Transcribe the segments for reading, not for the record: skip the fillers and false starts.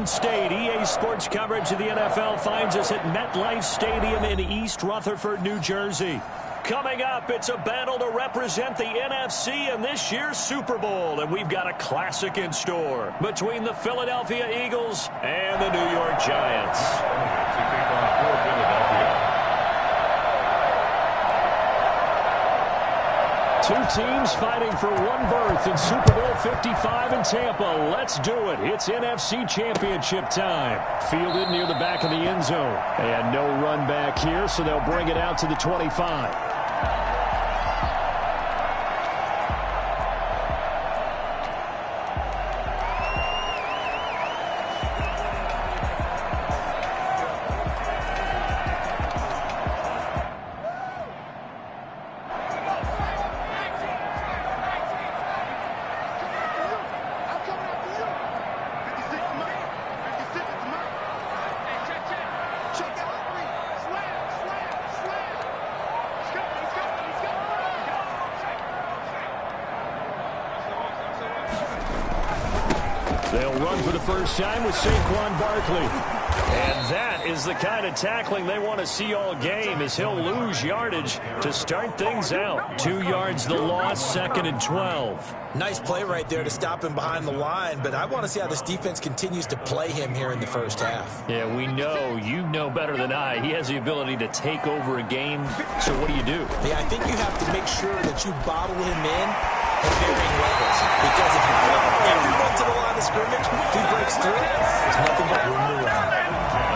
Garden State. EA Sports coverage of the NFL finds us at MetLife Stadium in East Rutherford, New Jersey. Coming up, it's a battle to represent the NFC in this year's Super Bowl, and we've got a classic in store between the Philadelphia Eagles and the New York Giants. Two teams fighting for one berth in Super Bowl 55 in Tampa. Let's do it. It's NFC Championship time. Fielded near the back of the end zone. And no run back here, so they'll bring it out to the 25. They'll run for the first time with Saquon Barkley. And that is the kind of tackling they want to see all game, as he'll lose yardage to start things out. 2 yards the loss, 2nd and 12. Nice play right there to stop him behind the line, but I want to see how this defense continues to play him here in the first half. Yeah, we know. You know better than I. He has the ability to take over a game. So what do you do? Yeah, I think you have to make sure that you bottle him in at varying levels. Because if you put everyone to the line of scrimmage, if he breaks through, there's nothing but room to run.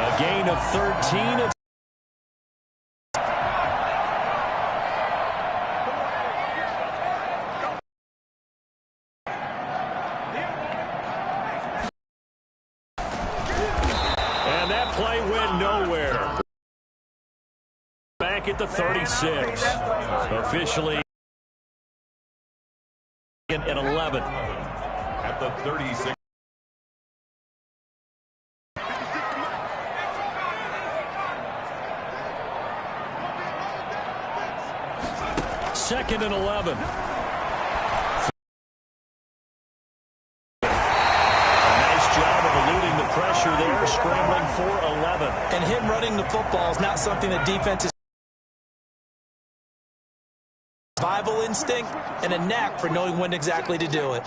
A gain of 13. And that play went nowhere. Back at the 36. Officially at 11. At the 36. Second and 11. Pressure there, scrambling for 11. And him running the football is not something that defenses. Survival instinct and a knack for knowing when exactly to do it.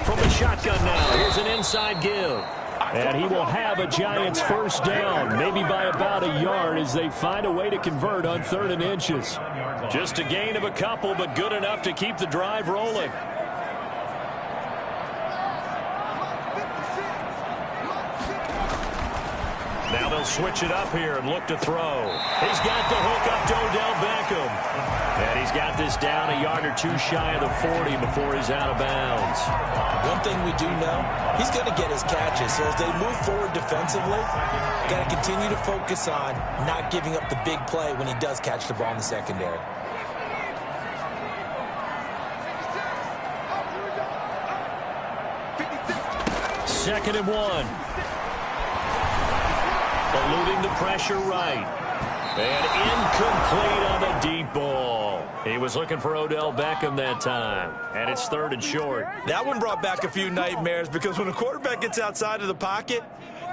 From the shotgun now, here's an inside give. And he will have a Giants first down, maybe by about a yard, as they find a way to convert on 3rd and inches. Just a gain of a couple, but good enough to keep the drive rolling. Now they'll switch it up here and look to throw. He's got the hook up to Odell Beckham. And he's got this down a yard or two shy of the 40 before he's out of bounds. One thing we do know, he's going to get his catches. So as they move forward defensively, got to continue to focus on not giving up the big play when he does catch the ball in the secondary. Second and 1. Eluding the pressure right. And incomplete on the deep ball. He was looking for Odell Beckham that time. And it's 3rd and short. That one brought back a few nightmares, because when a quarterback gets outside of the pocket,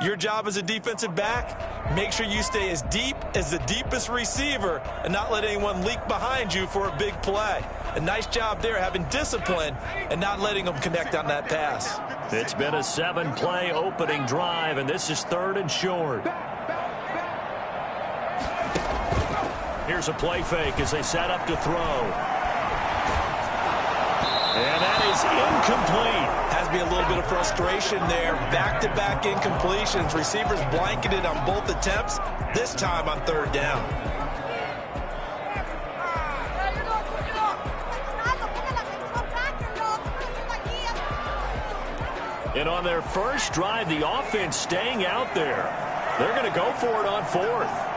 your job as a defensive back, make sure you stay as deep as the deepest receiver and not let anyone leak behind you for a big play. A nice job there, having discipline and not letting them connect on that pass. It's been a 7-play opening drive, and this is 3rd and short. Here's a play fake as they set up to throw. And that is incomplete. Has to be a little bit of frustration there. Back-to-back incompletions. Receivers blanketed on both attempts, this time on 3rd down. And on their first drive, the offense staying out there. They're going to go for it on 4th.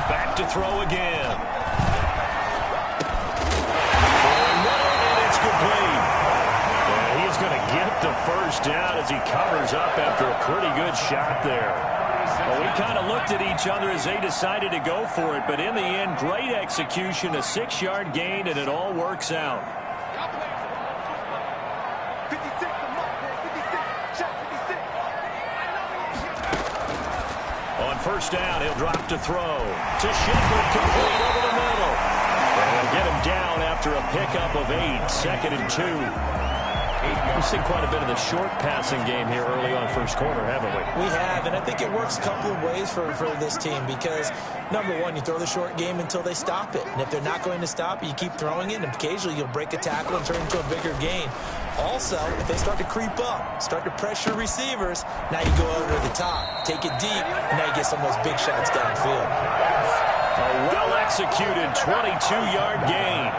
Back to throw again. And it's complete. And he's going to get the first down as he covers up after a pretty good shot there. Well, we kind of looked at each other as they decided to go for it, but in the end, great execution, a 6-yard gain, and it all works out. On first down, he'll drop to throw. To Shepard, complete over the middle. And he'll get him down after a pickup of 8, 2nd and 2. We've seen quite a bit of the short passing game here early on first quarter, haven't we? We have, and I think it works a couple of ways for this team because, number one, you throw the short game until they stop it. And if they're not going to stop it, you keep throwing it, and occasionally you'll break a tackle and turn into a bigger gain. Also, if they start to creep up, start to pressure receivers, now you go over the top, take it deep, and now you get some of those big shots downfield. A well-executed 22-yard gain.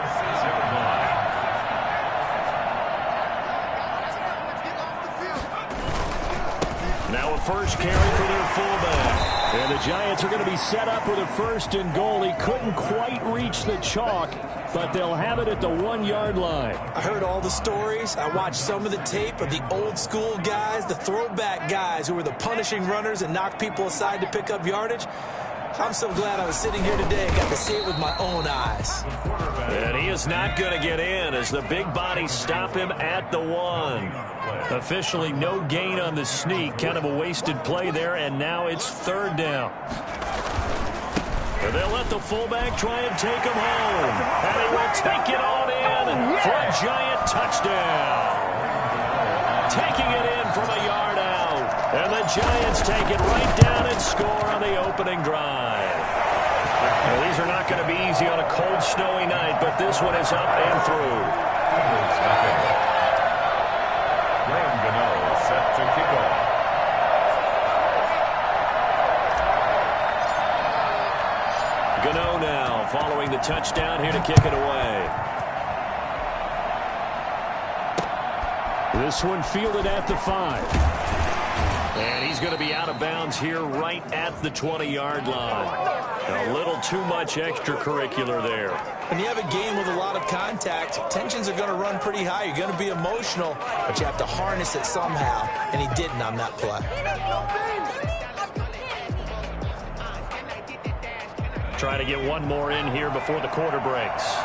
Now a first carry for their fullback. And the Giants are going to be set up with a 1st and goal. He couldn't quite reach the chalk, but they'll have it at the 1-yard line. I heard all the stories. I watched some of the tape of the old-school guys, the throwback guys who were the punishing runners and knocked people aside to pick up yardage. I'm so glad I was sitting here today and got to see it with my own eyes. And he is not going to get in as the big bodies stop him at the 1. Officially no gain on the sneak. Kind of a wasted play there, and now it's 3rd down. And they'll let the fullback try and take him home. And he will take it on in for a Giant touchdown. Taking it in from a yard out. And the Giants take it right down and score on the opening drive. Now, these are not going to be easy on a cold, snowy night, but this one is up and through. Graham Gano set to kick off. Gano now following the touchdown here to kick it away. This one fielded at the 5. And he's going to be out of bounds here right at the 20-yard line. A little too much extracurricular there. When you have a game with a lot of contact, tensions are going to run pretty high. You're going to be emotional, but you have to harness it somehow, and he didn't on that play. Try to get one more in here before the quarter breaks.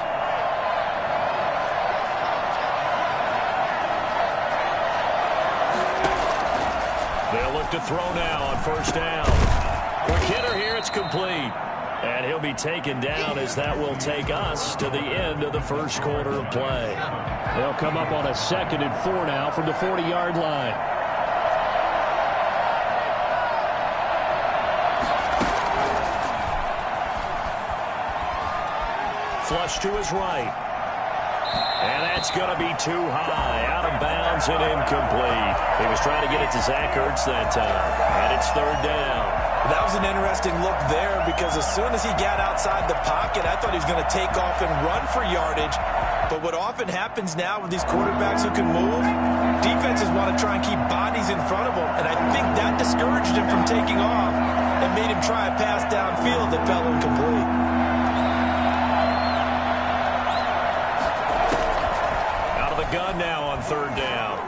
They'll look to throw now on first down. Quick hitter here, it's complete. And he'll be taken down as that will take us to the end of the first quarter of play. They'll come up on a 2nd and 4 now from the 40-yard line. Flush to his right. And that's going to be too high. Out of bounds and incomplete. He was trying to get it to Zach Ertz that time. And it's 3rd down. That was an interesting look there because as soon as he got outside the pocket, I thought he was going to take off and run for yardage. But what often happens now with these quarterbacks who can move, defenses want to try and keep bodies in front of them. And I think that discouraged him from taking off and made him try a pass downfield that fell incomplete. Gun now on 3rd down.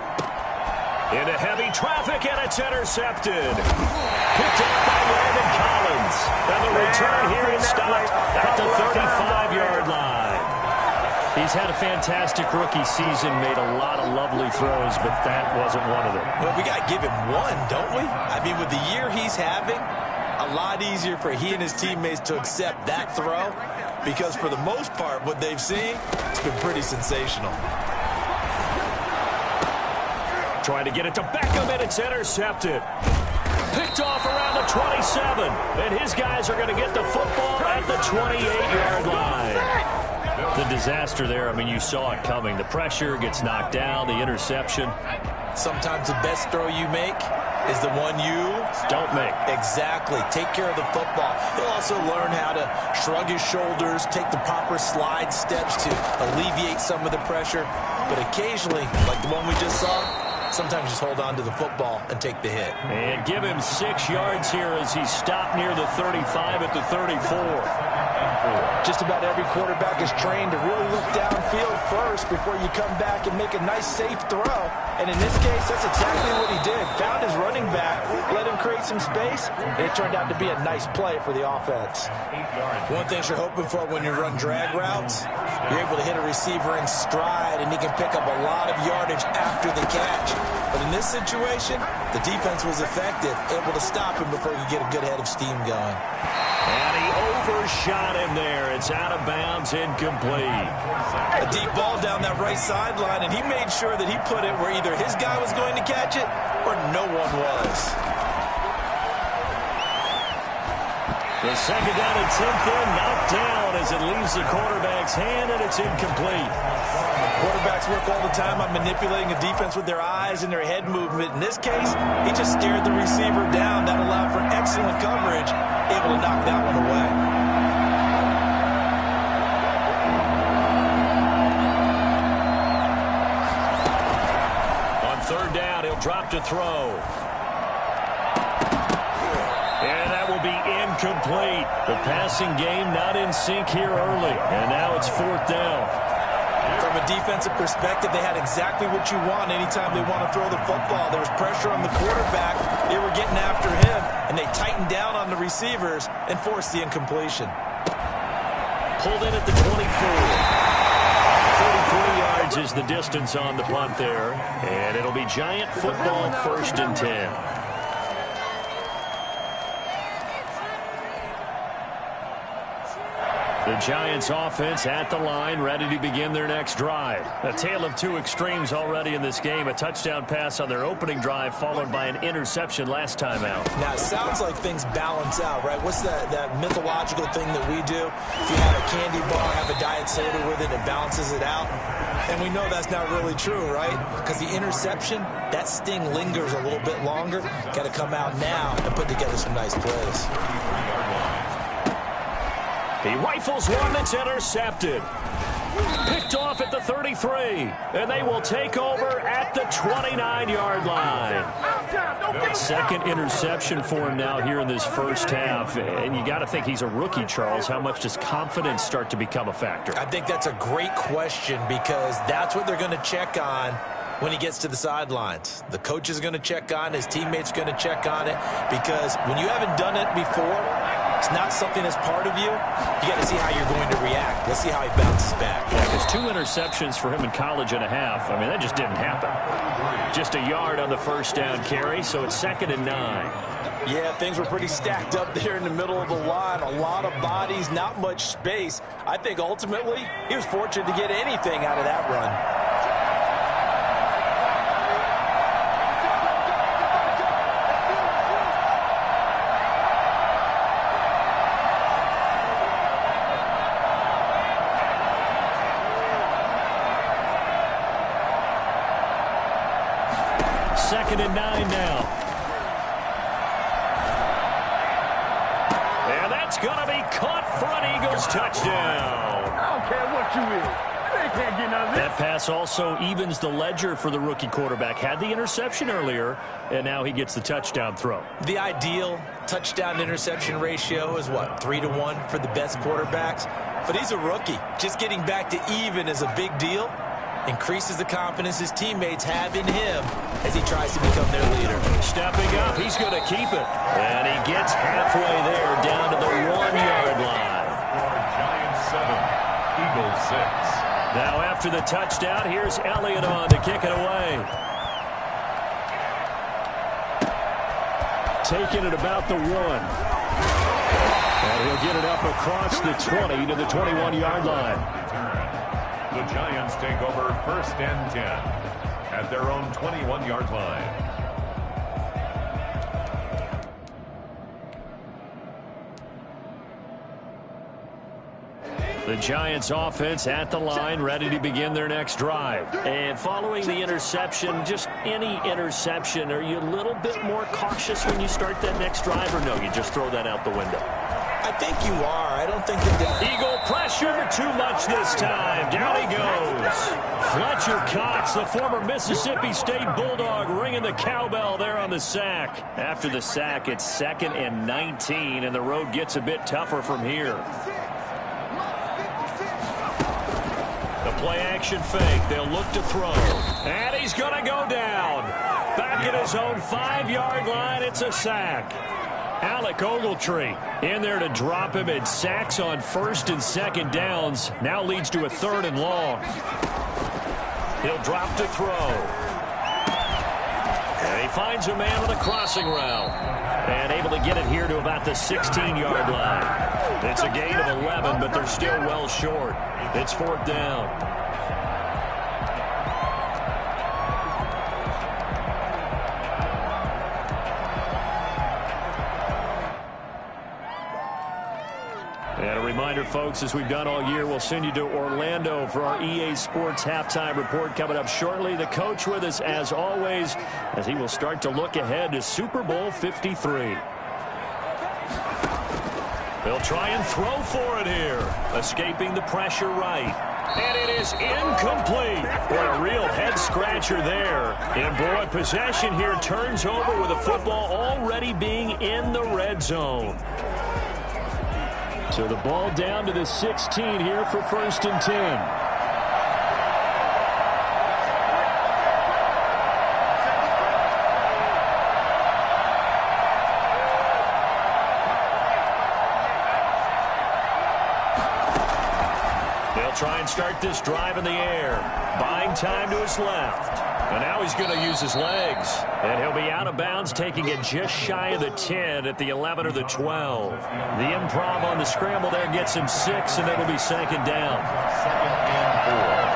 Into heavy traffic, and it's intercepted. Picked up by Landon Collins. And the return here is stopped at the 35-yard line. He's had a fantastic rookie season, made a lot of lovely throws, but that wasn't one of them. Well, we got to give him one, don't we? I mean, with the year he's having, a lot easier for he and his teammates to accept that throw because for the most part, what they've seen, it's been pretty sensational. Trying to get it to Beckham, and it's intercepted. Picked off around the 27. And his guys are going to get the football at the 28-yard line. The disaster there, I mean, you saw it coming. The pressure gets knocked down, the interception. Sometimes the best throw you make is the one you don't make. Exactly. Take care of the football. He'll also learn how to shrug his shoulders, take the proper slide steps to alleviate some of the pressure. But occasionally, like the one we just saw, sometimes just hold on to the football and take the hit. And give him 6 yards here as he stopped near the 35 at the 34. Just about every quarterback is trained to really look downfield first before you come back and make a nice, safe throw. And in this case, that's exactly what he did. Found his running back, let him create some space, and it turned out to be a nice play for the offense. One thing you're hoping for when you run drag routes, you're able to hit a receiver in stride, and he can pick up a lot of yardage after the catch. But in this situation, the defense was effective, able to stop him before he could get a good head of steam going. And he overshot him there. It's out of bounds, incomplete. A deep ball down that right sideline, and he made sure that he put it where either his guy was going to catch it or no one was. The second down attempt there knocked down as it leaves the quarterback's hand, and it's incomplete. Quarterbacks work all the time on manipulating a defense with their eyes and their head movement. In this case, he just stared the receiver down. That allowed for excellent coverage, able to knock that one away. On third down, he'll drop to throw. And that will be incomplete. The passing game not in sync here early. And now it's fourth down. From a defensive perspective, they had exactly what you want anytime they want to throw the football. There was pressure on the quarterback. They were getting after him, and they tightened down on the receivers and forced the incompletion. Pulled in at the 24. 33 yards is the distance on the punt there. And it'll be Giant football, 1st and 10. The Giants offense at the line, ready to begin their next drive. A tale of two extremes already in this game. A touchdown pass on their opening drive, followed by an interception last time out. Now, it sounds like things balance out, right? What's that mythological thing that we do? If you have a candy bar, have a diet soda with it, it balances it out. And we know that's not really true, right? Because the interception, that sting lingers a little bit longer. Got to come out now and put together some nice plays. He rifles one that's intercepted. Picked off at the 33. And they will take over at the 29-yard line. Second interception for him now here in this first half. And you got to think he's a rookie, Charles. How much does confidence start to become a factor? I think that's a great question because that's what they're going to check on when he gets to the sidelines. The coach is going to check on it. His teammates are going to check on it because when you haven't done it before, it's not something that's part of you. You got to see how you're going to react. Let's see how he bounces back. Yeah, because 2 interceptions for him in college and a half. I mean, that just didn't happen. Just a yard on the first down carry, so it's 2nd and 9. Yeah, things were pretty stacked up there in the middle of the line. A lot of bodies, not much space. I think ultimately he was fortunate to get anything out of that run. Second and 9 now. And that's going to be caught for an Eagles touchdown. I don't care what you is. They can't get none of this. That pass also evens the ledger for the rookie quarterback. Had the interception earlier, and now he gets the touchdown throw. The ideal touchdown-interception ratio is, what, 3-to-1 for the best quarterbacks? But he's a rookie. Just getting back to even is a big deal. Increases the confidence his teammates have in him as he tries to become their leader. Stepping up, he's going to keep it. And he gets halfway there down to the 1-yard line. Giants 7, Eagles 6. Now after the touchdown, here's Elliott on to kick it away. Taking it about the 1. And he'll get it up across the 20 to the 21-yard line. The Giants take over 1st and 10 at their own 21-yard line. The Giants offense at the line, ready to begin their next drive. And following the interception, just any interception, are you a little bit more cautious when you start that next drive, or no, you just throw that out the window? I think you are. I don't think that Eagle pressure, too much this time. Down he goes. Fletcher Cox, the former Mississippi State Bulldog, ringing the cowbell there on the sack. After the sack, it's 2nd and 19, and the road gets a bit tougher from here. play action fake. They'll look to throw. And he's going to go down. Back at his own 5-yard line. It's a sack. Alec Ogletree in there to drop him. And sacks on 1st and 2nd downs. Now leads to a 3rd and long. He'll drop to throw. And he finds a man on the crossing route. And able to get it here to about the 16-yard line. It's a gain of 11, but they're still well short. It's 4th down. And a reminder, folks, as we've done all year, we'll send you to Orlando for our EA Sports Halftime Report coming up shortly. The coach with us, as always, as he will start to look ahead to Super Bowl 53. They'll try and throw for it here. Escaping the pressure right. And it is incomplete. What a real head-scratcher there. And boy, possession here turns over with the football already being in the red zone. So the ball down to the 16 here for 1st and 10. Try and start this drive in the air. Buying time to his left. And now he's going to use his legs. And he'll be out of bounds, taking it just shy of the 10 at the 11 or the 12. The improv on the scramble there gets him 6, and it'll be 2nd down. 2nd and 4.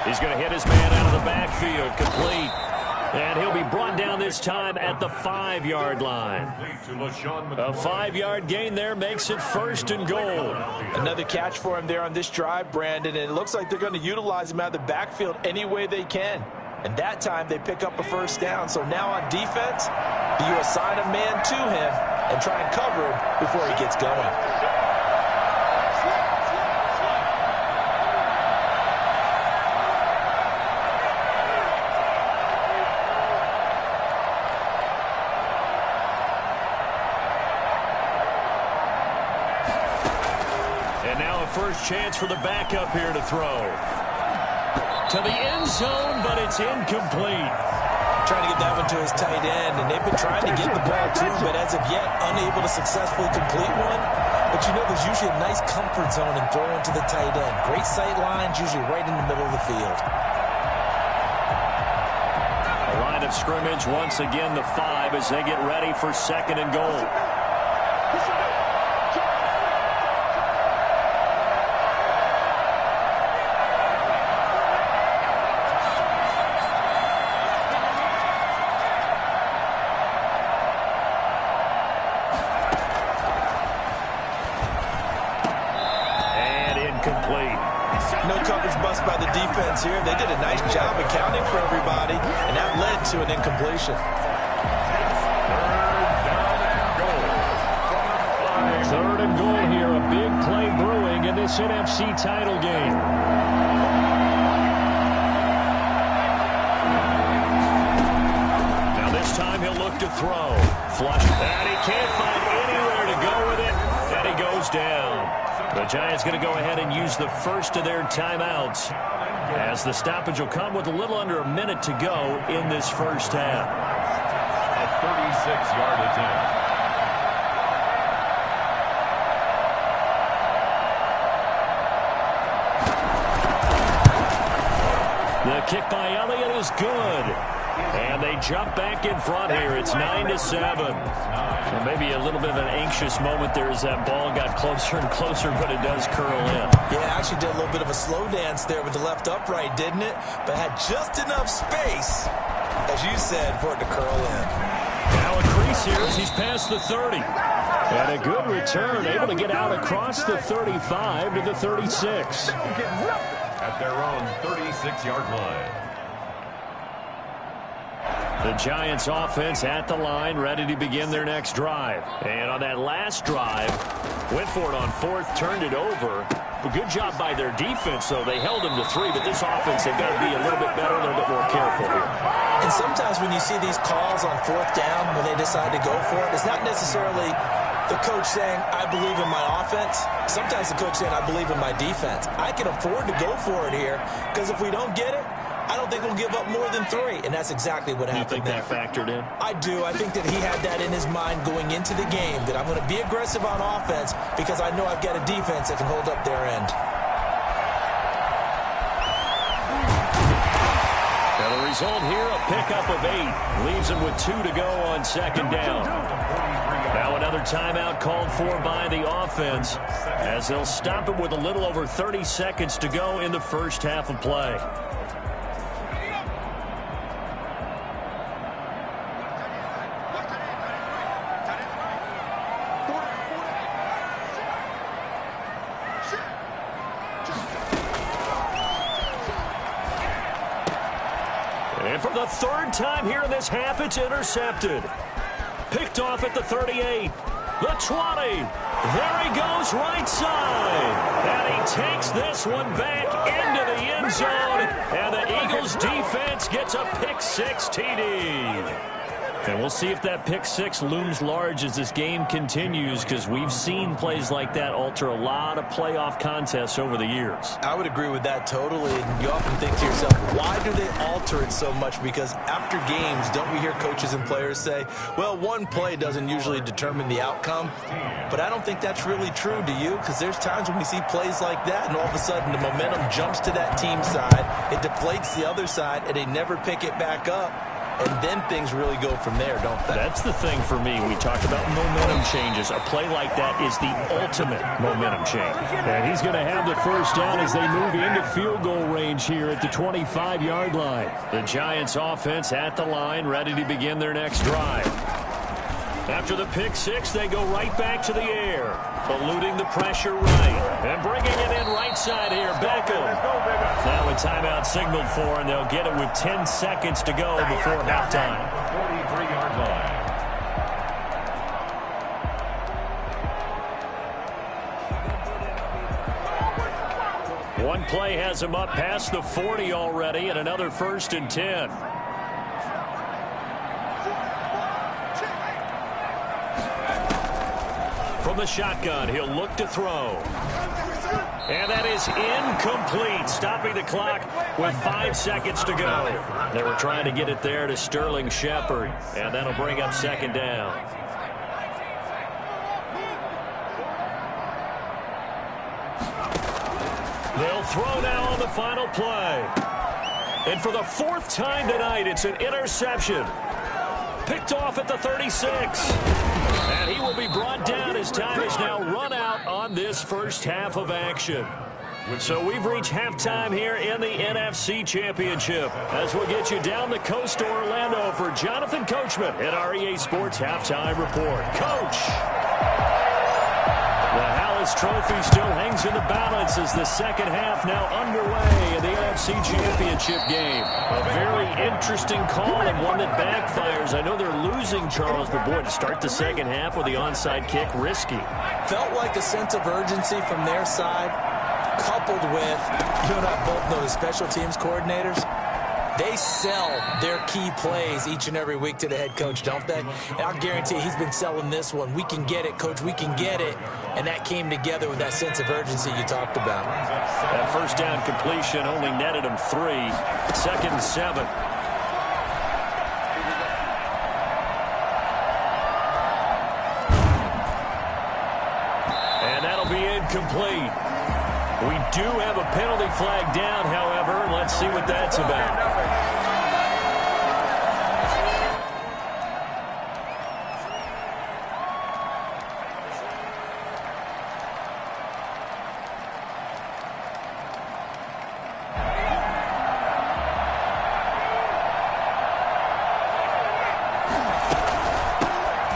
He's going to hit his man out of the backfield, complete. And he'll be brought down this time at the 5-yard line. A 5-yard gain there makes it 1st and goal. Another catch for him there on this drive, Brandon, and it looks like they're going to utilize him out of the backfield any way they can. And that time they pick up a 1st down. So now on defense, you assign a man to him and try and cover him before he gets going. First chance for the backup here to throw. To the end zone, but it's incomplete. Trying to get that one to his tight end, and they've been trying to get the ball to him, but as of yet, unable to successfully complete one. But you know, there's usually a nice comfort zone in throwing to the tight end. Great sight lines, usually right in the middle of the field. A line of scrimmage, once again the 5 as they get ready for 2nd and goal. No coverage bust by the defense here. They did a nice job accounting for everybody, and that led to an incompletion. 3rd and goal here. A big play brewing in this NFC title game. Now this time he'll look to throw. Flush. And he can't find anywhere to go with it, and he goes down. The Giants going to go ahead and use the first of their timeouts as the stoppage will come with a little under a minute to go in this first half. A 36-yard attempt. The kick by Elliott is good. And they jump back in front here. It's 9-7. So maybe a little bit of an anxious moment there as that ball got closer and closer, but it does curl in. Yeah, actually did a little bit of a slow dance there with the left upright, didn't it? But had just enough space, as you said, for it to curl in. Now a crease here as he's past the 30. And a good return, able to get out across the 35 to the 36. At their own 36-yard line. The Giants offense at the line, ready to begin their next drive. And on that last drive, went for it on 4th, turned it over. Good job by their defense, though. They held them to 3, but this offense, they've got to be a little bit better, a little bit more careful here. And sometimes when you see these calls on 4th down, when they decide to go for it, it's not necessarily the coach saying, I believe in my offense. Sometimes the coach saying, I believe in my defense. I can afford to go for it here, because if we don't get it, I don't think we'll give up more than 3, and that's exactly what happened there. You think that factored in? I do. I think that he had that in his mind going into the game, that I'm going to be aggressive on offense because I know I've got a defense that can hold up their end. Now the result here, a pickup of 8. Leaves them with 2 to go on 2nd down. Now another timeout called for by the offense as they'll stop it with a little over 30 seconds to go in the first half of play. And for the 3rd time here in this half, it's intercepted. Picked off at the 38, the 20. There he goes right side. And he takes this one back into the end zone. And the Eagles defense gets a pick-6 TD. And we'll see if that pick-6 looms large as this game continues, because we've seen plays like that alter a lot of playoff contests over the years. I would agree with that totally. And you often think to yourself, why do they alter it so much? Because after games, don't we hear coaches and players say, well, one play doesn't usually determine the outcome. But I don't think that's really true, do you? Because there's times when we see plays like that, and all of a sudden the momentum jumps to that team side. It deflates the other side, and they never pick it back up. And then things really go from there, don't they? That's the thing for me. We talk about momentum changes. A play like that is the ultimate momentum change. And he's going to have the first down as they move into field goal range here at the 25-yard line. The Giants offense at the line, ready to begin their next drive. After the pick-6, they go right back to the air, eluding the pressure right, and bringing it in right side here, Beckham. Now a timeout signaled for, and they'll get it with 10 seconds to go before halftime. 43-yard line. One play has him up past the 40 already, and another 1st and 10. From the shotgun, he'll look to throw. And that is incomplete, stopping the clock with 5 seconds to go. They were trying to get it there to Sterling Shepard, and that'll bring up 2nd down. They'll throw now on the final play. And for the 4th time tonight, it's an interception. Picked off at the 36. And he will be brought down as time is now run out on this first half of action. So we've reached halftime here in the NFC Championship as we'll get you down the coast to Orlando for Jonathan Coachman at our EA Sports Halftime Report. Coach! The Hallis Trophy still hangs in the balance as the second half now underway in the NFC Championship game. A very interesting call and one that backfires. I know they're losing, Charles, but boy, to start the second half with the onside kick, risky. Felt like a sense of urgency from their side, coupled with, you and I both know the special teams coordinators. They sell their key plays each and every week to the head coach, don't they? And I'll guarantee he's been selling this one. We can get it, coach. We can get it. And that came together with that sense of urgency you talked about. That first down completion only netted him 3. 2nd and 7. And that'll be incomplete. We do have a penalty flag down, however. Let's see what that's about.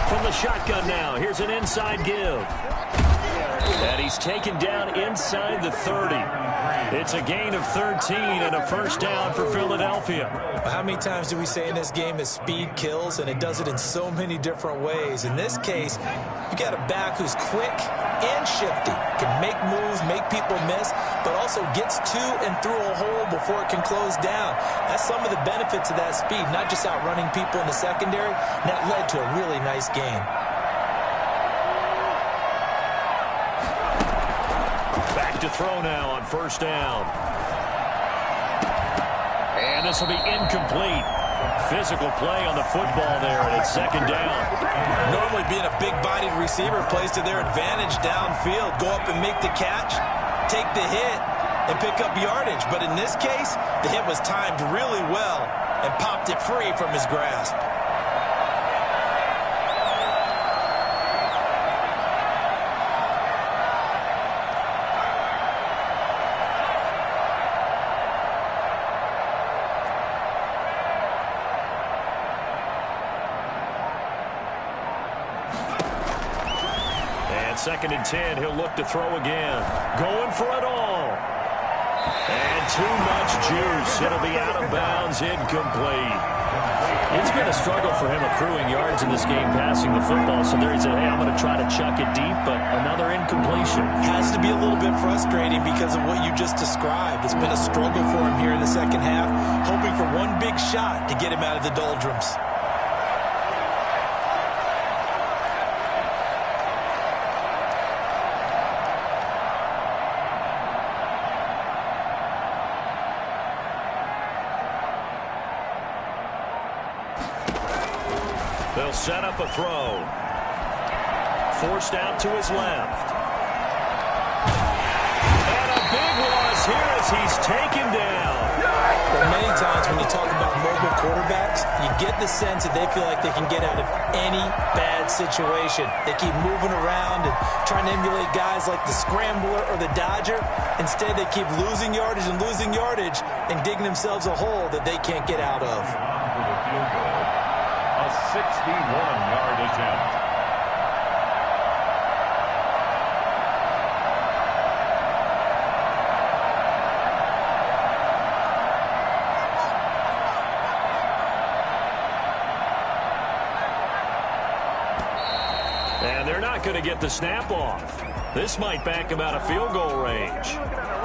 From the shotgun now, here's an inside give. And he's taken down inside the 30. It's a gain of 13 and a first down for Philadelphia. How many times do we say in this game that speed kills, and it does it in so many different ways? In this case, you got a back who's quick and shifty, can make moves, make people miss, but also gets to and through a hole before it can close down. That's some of the benefits of that speed, not just outrunning people in the secondary, and that led to a really nice game. Back to throw now on first down. And this will be incomplete. Physical play on the football there, and it's second down. Normally being a big-bodied receiver plays to their advantage downfield. Go up and make the catch, take the hit, and pick up yardage. But in this case, the hit was timed really well and popped it free from his grasp. Second and 10, he'll look to throw again. Going for it all. And too much juice. It'll be out of bounds, incomplete. It's been a struggle for him accruing yards in this game, passing the football. So there he said, hey, I'm going to try to chuck it deep, but another incompletion. Has to be a little bit frustrating because of what you just described. It's been a struggle for him here in the second half, hoping for one big shot to get him out of the doldrums. They'll set up a throw. Forced out to his left. And a big loss here as he's taken down. Well, many times when you talk about mobile quarterbacks, you get the sense that they feel like they can get out of any bad situation. They keep moving around and trying to emulate guys like the scrambler or the dodger. Instead, they keep losing yardage and digging themselves a hole that they can't get out of. A 61-yard attempt. And they're not going to get the snap off. This might back him out of field goal range.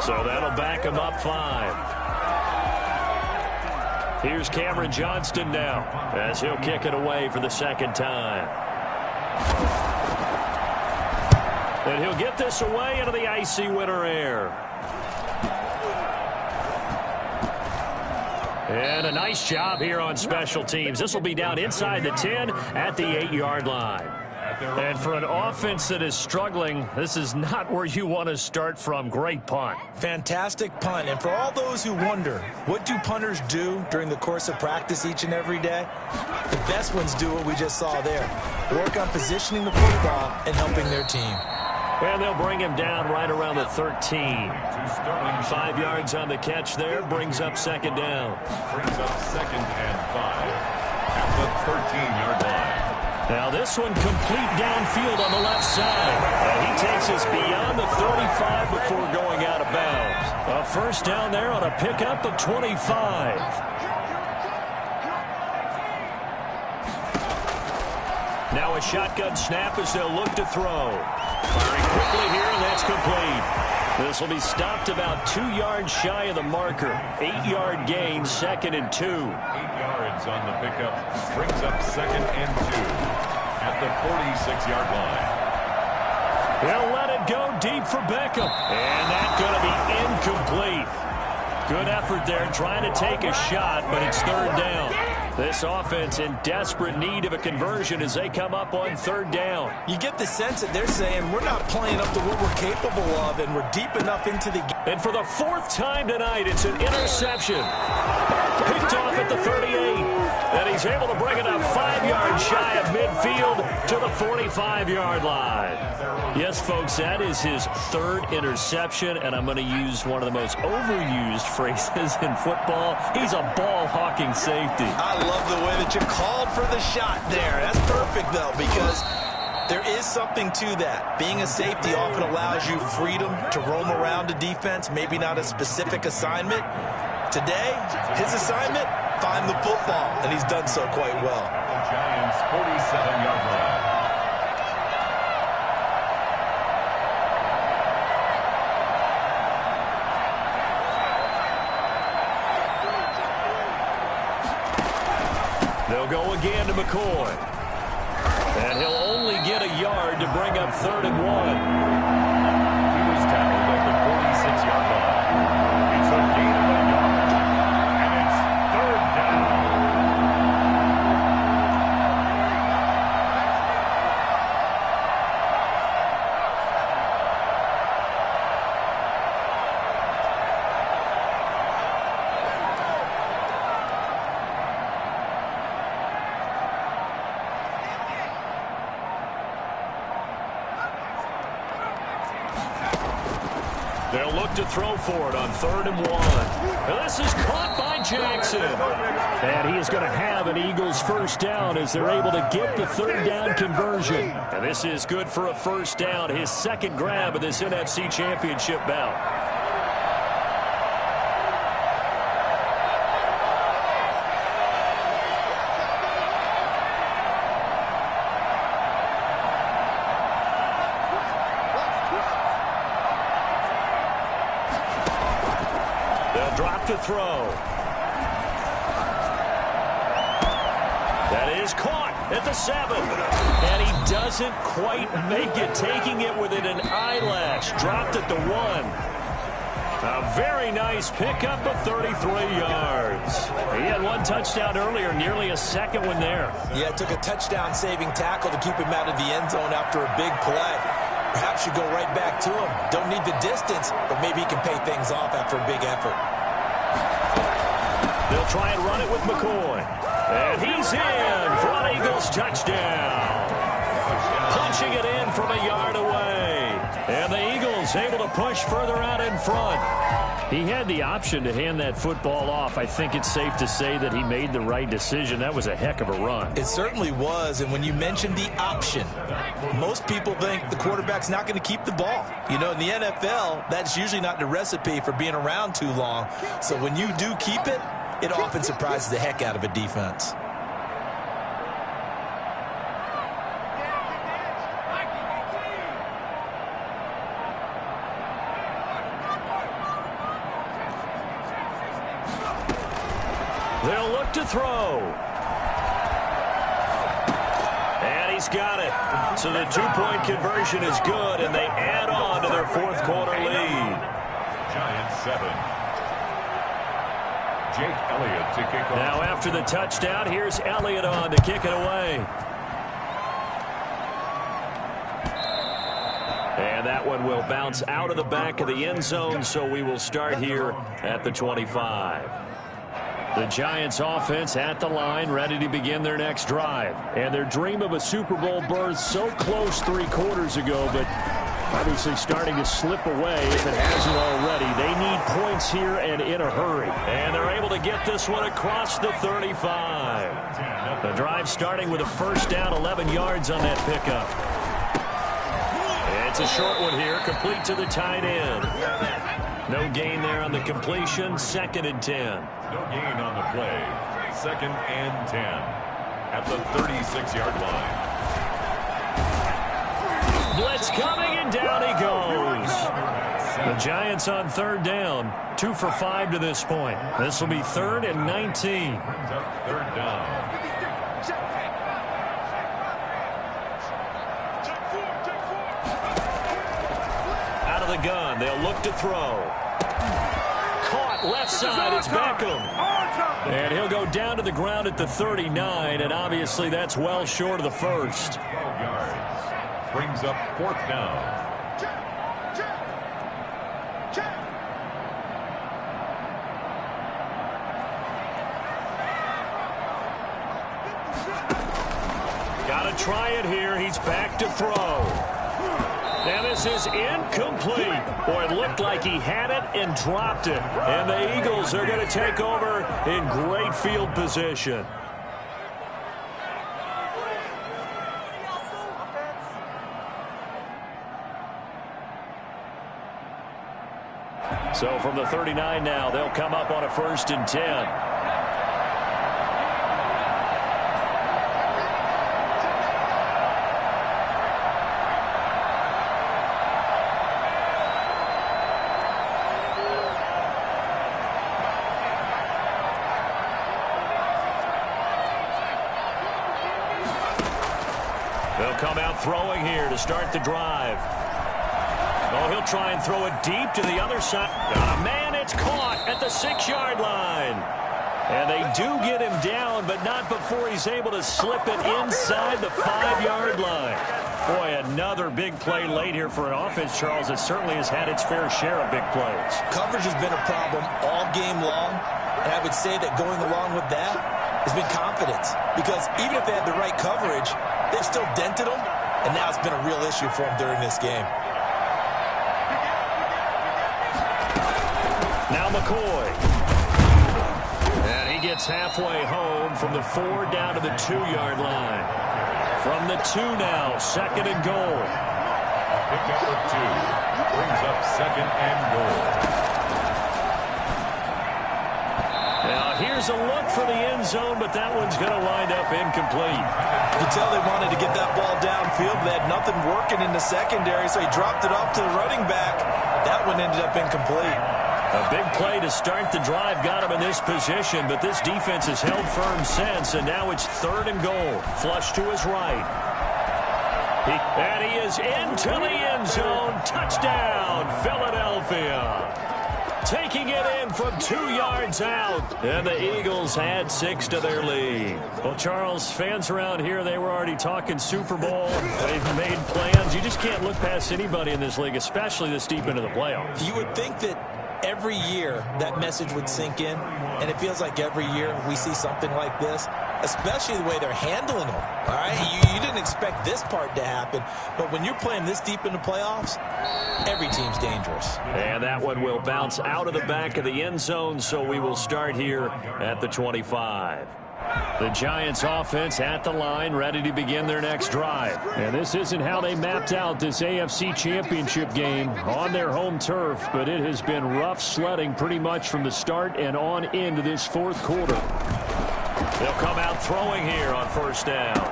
So that'll back him up 5. Here's Cameron Johnston now as he'll kick it away for the second time. And he'll get this away into the icy winter air. And a nice job here on special teams. This will be down inside the 10 at the 8-yard line. And for an offense that is struggling, this is not where you want to start from. Great punt. Fantastic punt. And for all those who wonder, what do punters do during the course of practice each and every day? The best ones do what we just saw there. Work on positioning the football and helping their team. And they'll bring him down right around the 13. 5 yards on the catch there. Brings up second down. Brings up second and 5 at the 13-yard line. Now this one complete downfield on the left side. He takes us beyond the 35 before going out of bounds. A first down there on a pickup of 25. Now a shotgun snap as they'll look to throw. Firing quickly here, and that's complete. This will be stopped about 2 yards shy of the marker. 8-yard gain, second and 2. 8 yards on the pickup. Brings up second and 2 at the 46-yard line. They'll let it go deep for Beckham. And that's going to be incomplete. Good effort there trying to take a shot, but it's third down. This offense in desperate need of a conversion as they come up on third down. You get the sense that they're saying we're not playing up to what we're capable of, and we're deep enough into the game. And for the 4th time tonight, it's an interception. Picked off at the 38. And he's able to bring it up 5 yards shy of midfield to the 45-yard line. Yes, folks, that is his 3rd interception, and I'm going to use one of the most overused phrases in football. He's a ball-hawking safety. I love the way that you called for the shot there. That's perfect, though, because there is something to that. Being a safety often allows you freedom to roam around a defense, maybe not a specific assignment. Today, his assignment, find the football, and he's done so quite well. The Giants' 47-yard line. They'll go again to McCoy. And he'll only get a yard to bring up 3rd and 1. He was tackled at the 46-yard line. It's a gain of a yard. And it's 3rd down. They'll look to throw for it on 3rd and 1. And this is caught by Jackson. And he is going to have an Eagles first down as they're able to get the 3rd down conversion. And this is good for a first down, his second grab of this NFC Championship bout. Drop to throw. That is caught at the 7. And he doesn't quite make it, taking it within an eyelash. Dropped at the 1. A very nice pickup of 33 yards. He had one touchdown earlier, nearly a second one there. Yeah, it took a touchdown-saving tackle to keep him out of the end zone after a big play. Perhaps you go right back to him. Don't need the distance, but maybe he can pay things off after a big effort. They'll try and run it with McCoy. And he's in for an Eagles touchdown. Punching it in from a yard away. And the Eagles able to push further out in front. He had the option to hand that football off. I think it's safe to say that he made the right decision. That was a heck of a run. It certainly was. And when you mentioned the option, most people think the quarterback's not going to keep the ball. You know, in the NFL, that's usually not the recipe for being around too long. So when you do keep it, it often surprises the heck out of a defense. They'll look to throw. And he's got it. So the two-point conversion is good, and they add on to their fourth quarter lead. Giants 7. Jake Elliott to kick off. Now after the touchdown, here's Elliott on to kick it away. And that one will bounce out of the back of the end zone, so we will start here at the 25. The Giants offense at the line, ready to begin their next drive. And their dream of a Super Bowl berth so close 3 quarters ago, but obviously starting to slip away if it hasn't already. They need points here and in a hurry. And they're able to get this one across the 35. The drive starting with a first down, 11 yards on that pickup. It's a short one here, complete to the tight end. No gain there on the completion, 2nd and 10. No gain on the play. 2nd and 10 at the 36-yard line. Blitz coming, and down he goes. The Giants on 3rd down, 2 for 5 to this point. This will be 3rd and 19. Brings up 3rd down. Out of the gun, they'll look to throw. Caught left side, it's Beckham. And he'll go down to the ground at the 39, and obviously that's well short of the first. 12 yards. Brings up 4th down. Got to try it here. He's back to throw. And this is incomplete. Boy, it looked like he had it and dropped it. And the Eagles are going to take over in great field position. So from the 39 now, they'll come up on a 1st and 10. come out throwing here to start the drive. Oh, he'll try and throw it deep to the other side. Man, it's caught at the 6-yard line. And they do get him down, but not before he's able to slip it inside the 5-yard line. Boy, another big play late here for an offense, Charles, that certainly has had its fair share of big plays. Coverage has been a problem all game long, and I would say that going along with that has been confidence. Because even if they had the right coverage, they've still dented them, and now it's been a real issue for them during this game. Now McCoy. And he gets halfway home from the 4 down to the 2-yard line. From the 2 now, 2nd and goal. Pickup of 2 brings up 2nd and goal. Now here's a look for the end zone, but that one's going to wind up incomplete. You can tell they wanted to get that ball downfield. They had nothing working in the secondary, so he dropped it off to the running back. That one ended up incomplete. A big play to start the drive got him in this position, but this defense has held firm since, and now it's 3rd and goal. Flush to his right. And he is into the end zone. Touchdown, Philadelphia. Taking it in from 2 yards out. And the Eagles add 6 to their lead. Well, Charles, fans around here, they were already talking Super Bowl. They've made plans. You just can't look past anybody in this league, especially this deep into the playoffs. You would think that every year that message would sink in, and it feels like every year we see something like this, especially the way they're handling them. All right, you didn't expect this part to happen, but when you're playing this deep in the playoffs, every team's dangerous. And that one will bounce out of the back of the end zone, so we will start here at the 25. The Giants offense at the line, ready to begin their next drive. And this isn't how they mapped out this AFC Championship game on their home turf, but it has been rough sledding pretty much from the start and on into this 4th quarter. They'll come out throwing here on 1st down.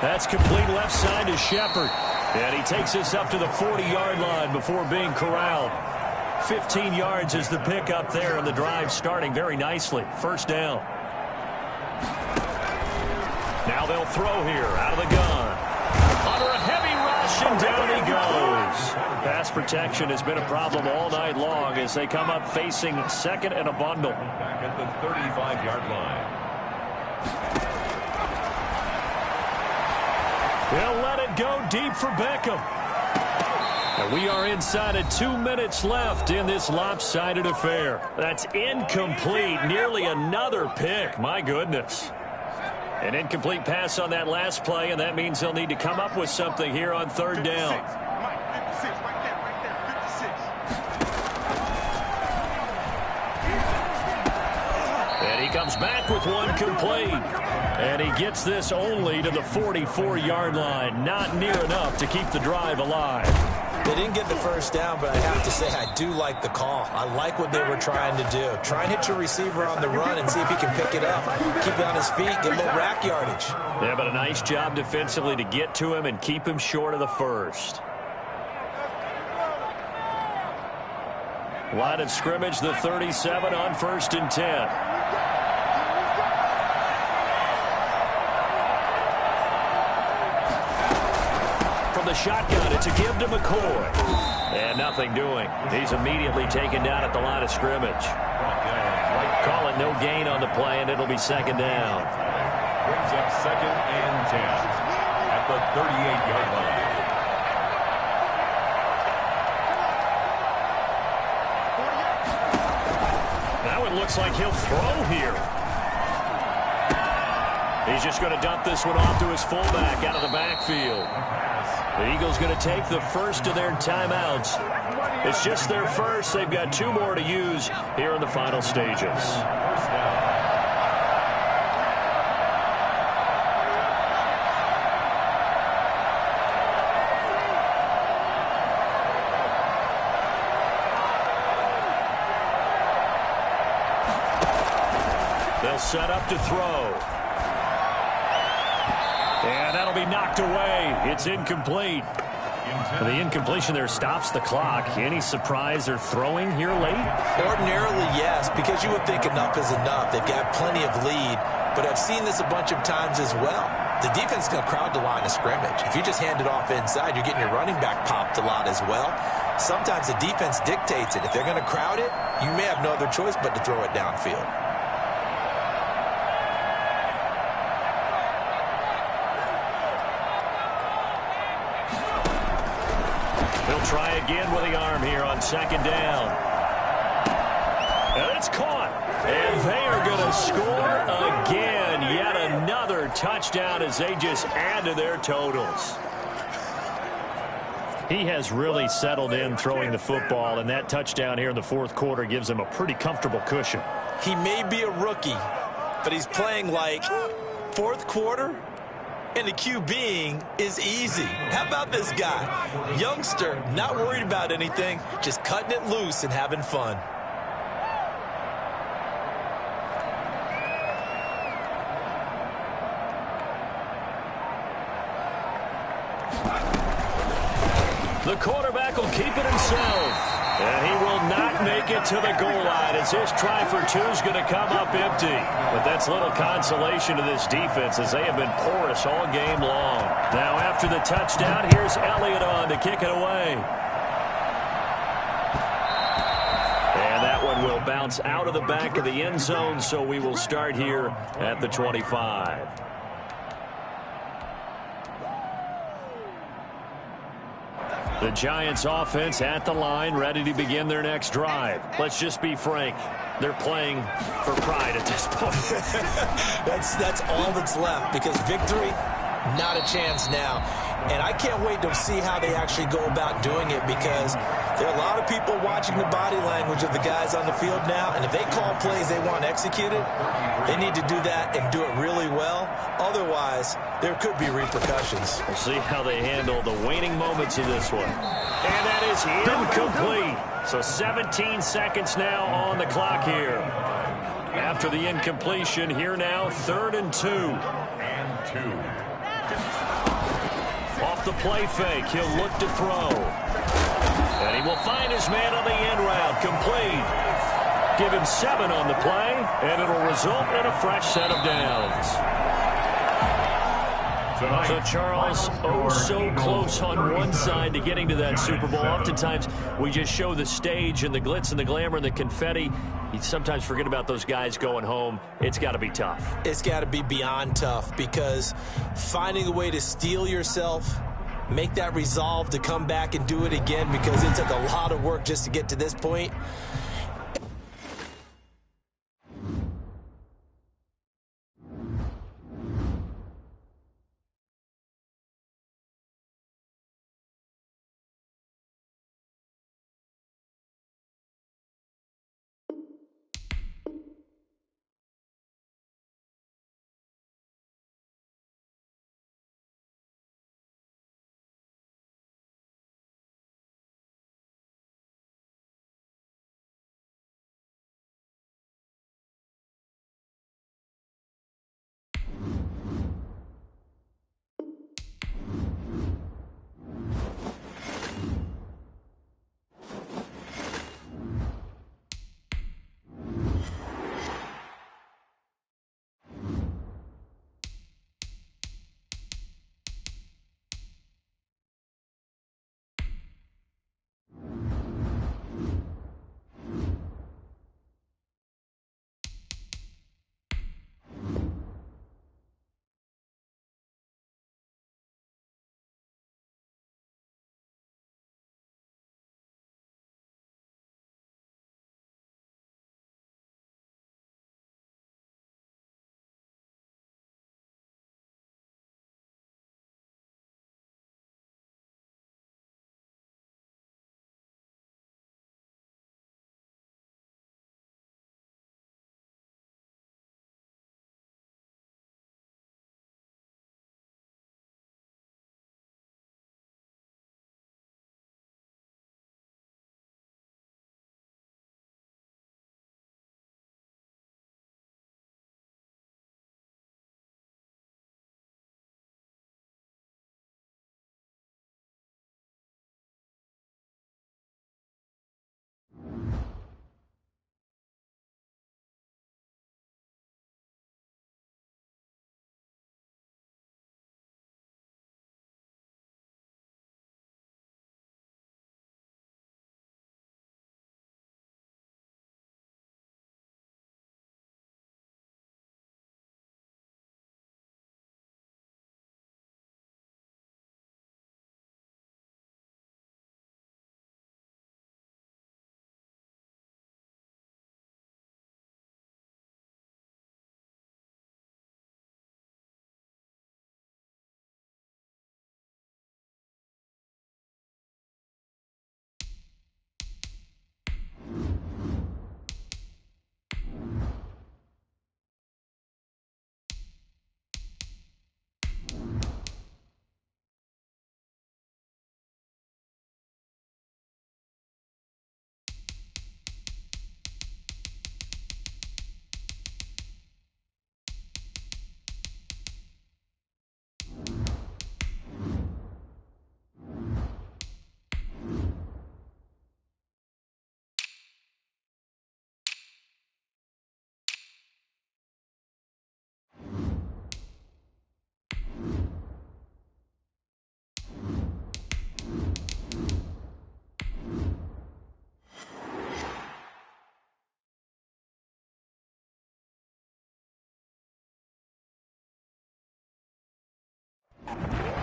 That's complete left side to Shepard. And he takes this up to the 40-yard line before being corralled. 15 yards is the pickup there, and the drive starting very nicely. 1st down. Now they'll throw here out of the gun. Under a heavy rush, and down he goes. Pass protection has been a problem all night long as they come up facing 2nd and a bundle. Back at the 35-yard line. They'll let it go deep for Beckham. And we are inside of 2 minutes left in this lopsided affair. That's incomplete. Nearly another pick. My goodness. An incomplete pass on that last play, and that means they'll need to come up with something here on 3rd down. And he comes back with one complete. And he gets this only to the 44-yard line. Not near enough to keep the drive alive. They didn't get the 1st down, but I have to say I do like the call. I like what they were trying to do. Try and hit your receiver on the run and see if he can pick it up. Keep it on his feet, get a little rack yardage. Yeah, but a nice job defensively to get to him and keep him short of the 1st. Line of scrimmage, the 37 on 1st and 10. The shotgun, it's a give to McCoy. And nothing doing. He's immediately taken down at the line of scrimmage. Call it no gain on the play, and it'll be 2nd down. Brings up 2nd and 10 at the 38-yard line. Now it looks like he'll throw here. He's just going to dump this one off to his fullback out of the backfield. The Eagles going to take the 1st of their timeouts. It's just their 1st. They've got 2 more to use here in the final stages. They'll set up to throw. And that'll be knocked away. It's incomplete. The incompletion there stops the clock. Any surprise they're throwing here late? Ordinarily, yes, because you would think enough is enough. They've got plenty of lead, but I've seen this a bunch of times as well. the defense is going to crowd the line of scrimmage. If you just hand it off inside, you're getting your running back popped a lot as well. Sometimes the defense dictates it. If they're going to crowd it, you may have no other choice but to throw it downfield. He'll try again with the arm here on second down. And it's caught. And they are going to score again. Yet another touchdown as they just add to their totals. He has really settled in throwing the football, and that touchdown here in the fourth quarter gives him a pretty comfortable cushion. He may be a rookie, but he's playing like fourth quarter, and the QBing is easy. How about this guy? Youngster, not worried about anything, just cutting it loose and having fun. The quarterback will keep it himself. And he will not make it to the goal line as this try for two is going to come up empty. But that's little consolation to this defense as they have been porous all game long. Now after the touchdown, here's Elliott on to kick it away. And that one will bounce out of the back of the end zone, so we will start here at the 25. The Giants offense at the line, ready to begin their next drive. Let's just be frank. They're playing for pride at this point. That's all that's left, because victory, not a chance now. And I can't wait to see how they actually go about doing it, because there are a lot of people watching the body language of the guys on the field now, and if they call plays they want executed, they need to do that and do it really well. Otherwise, there could be repercussions. We'll see how they handle the waning moments of this one. And that is incomplete. So 17 seconds now on the clock here. After the incompletion, here now, 3rd and 2. Off the play fake, he'll look to throw. And he will find his man on the end route, complete. Give him 7 on the play, and it'll result in a fresh set of downs. So, Charles, oh so close on one side to getting to that Super Bowl. Oftentimes, we just show the stage and the glitz and the glamour and the confetti. You sometimes forget about those guys going home. It's got to be tough. It's got to be beyond tough, because finding a way to steel yourself, make that resolve to come back and do it again, because it took a lot of work just to get to this point.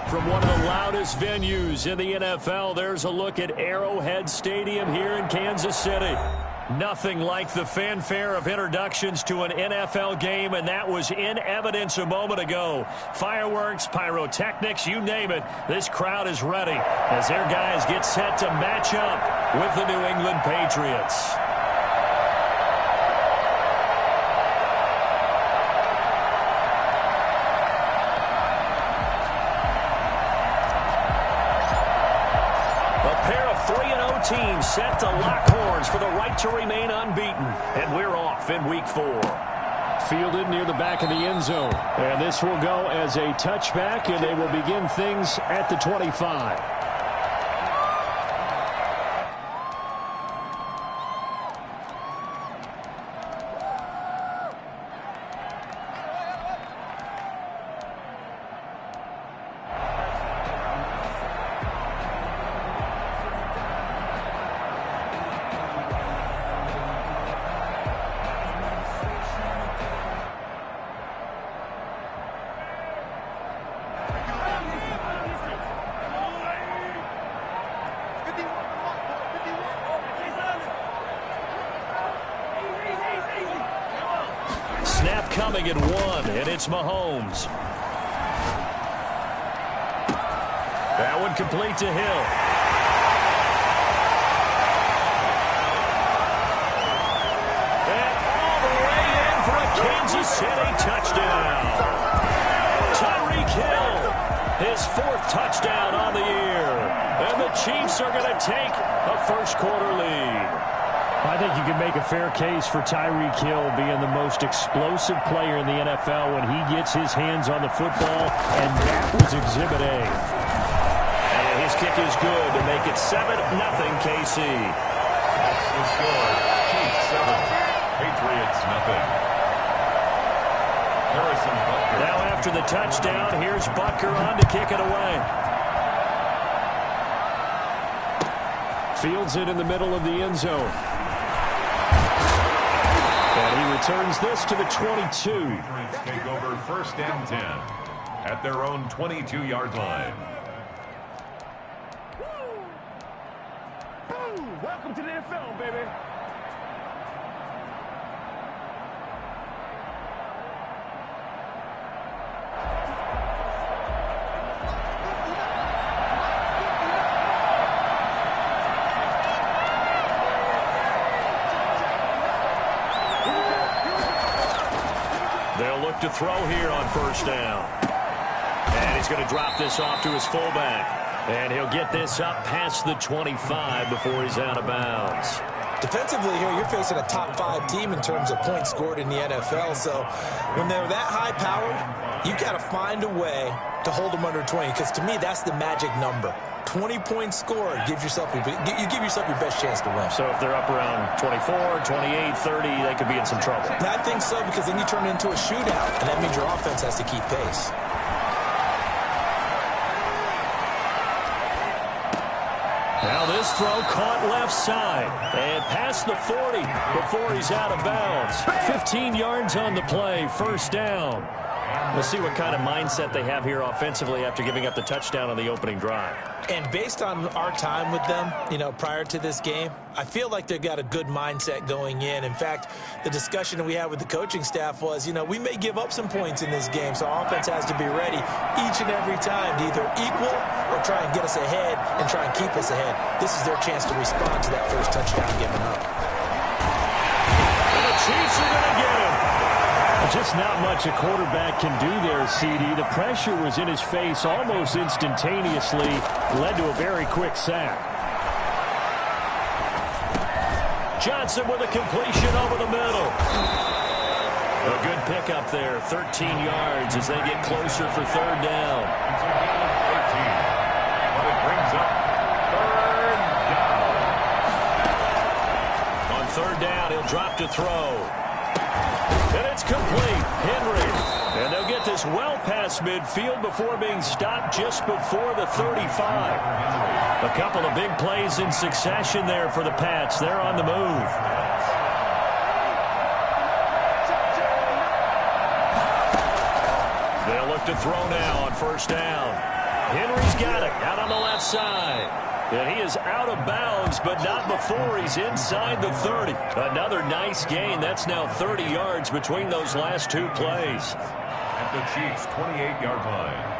From one of the loudest venues in the NFL, there's a look at Arrowhead Stadium here in Kansas City. Nothing like the fanfare of introductions to an NFL game, and that was in evidence a moment ago. Fireworks, pyrotechnics, you name it. This crowd is ready as their guys get set to match up with the New England Patriots. Team set to lock horns for the right to remain unbeaten. And we're off in week 4. Fielded near the back of the end zone. And this will go as a touchback, and they will begin things at the 25. Snap coming at 1, and it's Mahomes. That one complete to Hill. And all the way in for a Kansas City touchdown. Tyreek Hill, his 4th touchdown on the year. And the Chiefs are going to take a first-quarter lead. I think you can make a fair case for Tyreek Hill being the most explosive player in the NFL when he gets his hands on the football, and that was Exhibit A. And his kick is good to make it 7-0 KC. That's the score. Chiefs 7, Patriots nothing. Harrison Butker. Now after the touchdown, here's Butker on to kick it away. Fields it in the middle of the end zone. And he returns this to the 22. Patriots take over 1st and 10 at their own 22-yard line. Welcome to the NFL, baby. They'll look to throw here on 1st down. And he's going to drop this off to his fullback. And he'll get this up past the 25 before he's out of bounds. Defensively here, you're facing a top 5 team in terms of points scored in the NFL. So when they're that high-powered, you got to find a way to hold them under 20. Because to me, that's the magic number. 20 points scored, you give yourself your best chance to win. So if they're up around 24, 28, 30, they could be in some trouble. I think so, because then you turn it into a shootout, and that means your offense has to keep pace. Now this throw caught left side and past the 40 before he's out of bounds. 15 yards on the play, 1st down. We'll see what kind of mindset they have here offensively after giving up the touchdown on the opening drive. And based on our time with them, prior to this game, I feel like they've got a good mindset going in. In fact, the discussion that we had with the coaching staff was, we may give up some points in this game, so our offense has to be ready each and every time to either equal or try and get us ahead and try and keep us ahead. This is their chance to respond to that first touchdown given up. And the Chiefs are going to get him. Just not much a quarterback can do there, CD. The pressure was in his face almost instantaneously, led to a very quick sack. Johnson with a completion over the middle. A good pickup there, 13 yards as they get closer for 3rd down. It's a gain of 13, but it brings up 3rd down. On 3rd down, he'll drop to throw. And it's complete. Henry. And they'll get this well past midfield before being stopped just before the 35. A couple of big plays in succession there for the Pats. They're on the move. They'll look to throw now on 1st down. Henry's got it out on the left side. And he is out of bounds, but not before he's inside the 30. Another nice gain. That's now 30 yards between those last two plays. At the Chiefs' 28-yard line.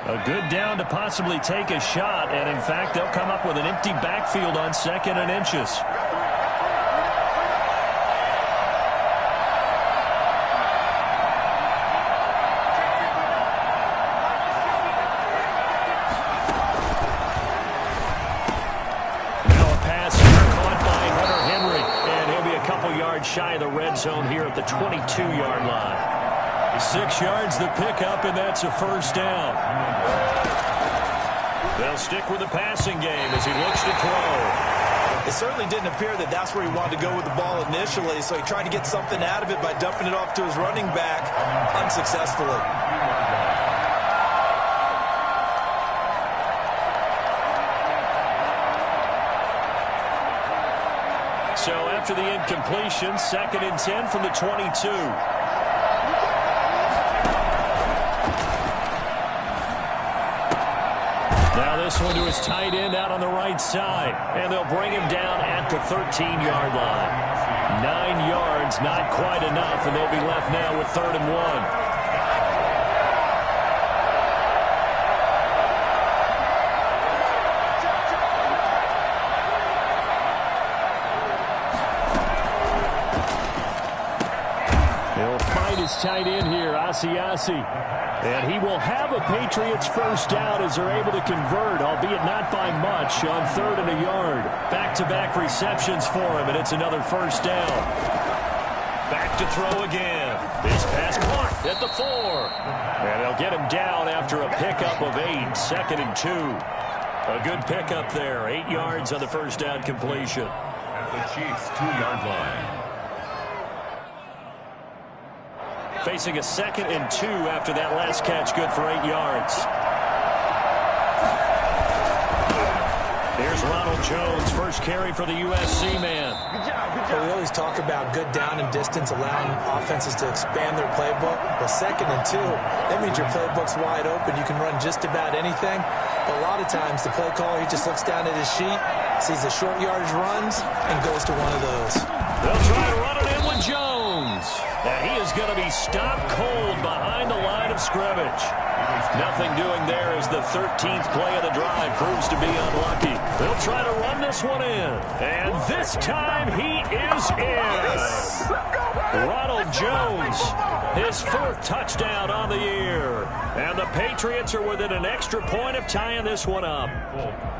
A good down to possibly take a shot, and in fact, they'll come up with an empty backfield on 2nd and inches. Now a pass here caught by Hunter Henry, and he'll be a couple yards shy of the red zone here at the 22-yard line. 6 yards the pickup, and that's a first down. They'll stick with the passing game as he looks to throw. It certainly didn't appear that that's where he wanted to go with the ball initially, so he tried to get something out of it by dumping it off to his running back unsuccessfully. So after the incompletion, 2nd and 10 from the 22. Now this one to his tight end out on the right side. And they'll bring him down at the 13-yard line. 9 yards, not quite enough, and they'll be left now with 3rd and 1. His tight end here, Asiasi. And he will have a Patriots first down as they're able to convert, albeit not by much, on 3rd and a yard. Back-to-back receptions for him, and it's another first down. Back to throw again. This pass caught at the 4. And they'll get him down after a pickup of 8, 2nd and 2. A good pickup there, 8 yards on the first down completion. At the Chiefs' 2-yard line. Facing a 2nd and 2 after that last catch, good for 8 yards. Here's Ronald Jones, first carry for the USC man. Well, we always talk about good down and distance, allowing offenses to expand their playbook. Well, 2nd and 2, that means your playbook's wide open. You can run just about anything. But a lot of times, the play caller, he just looks down at his sheet, sees the short yardage runs, and goes to one of those. They'll try to run it in with Jones. And he is going to be stopped cold behind the line of scrimmage. Nothing doing there as the 13th play of the drive proves to be unlucky. They'll try to run this one in. And this time he is in. Ronald Jones, his 4th touchdown on the year. And the Patriots are within an extra point of tying this one up.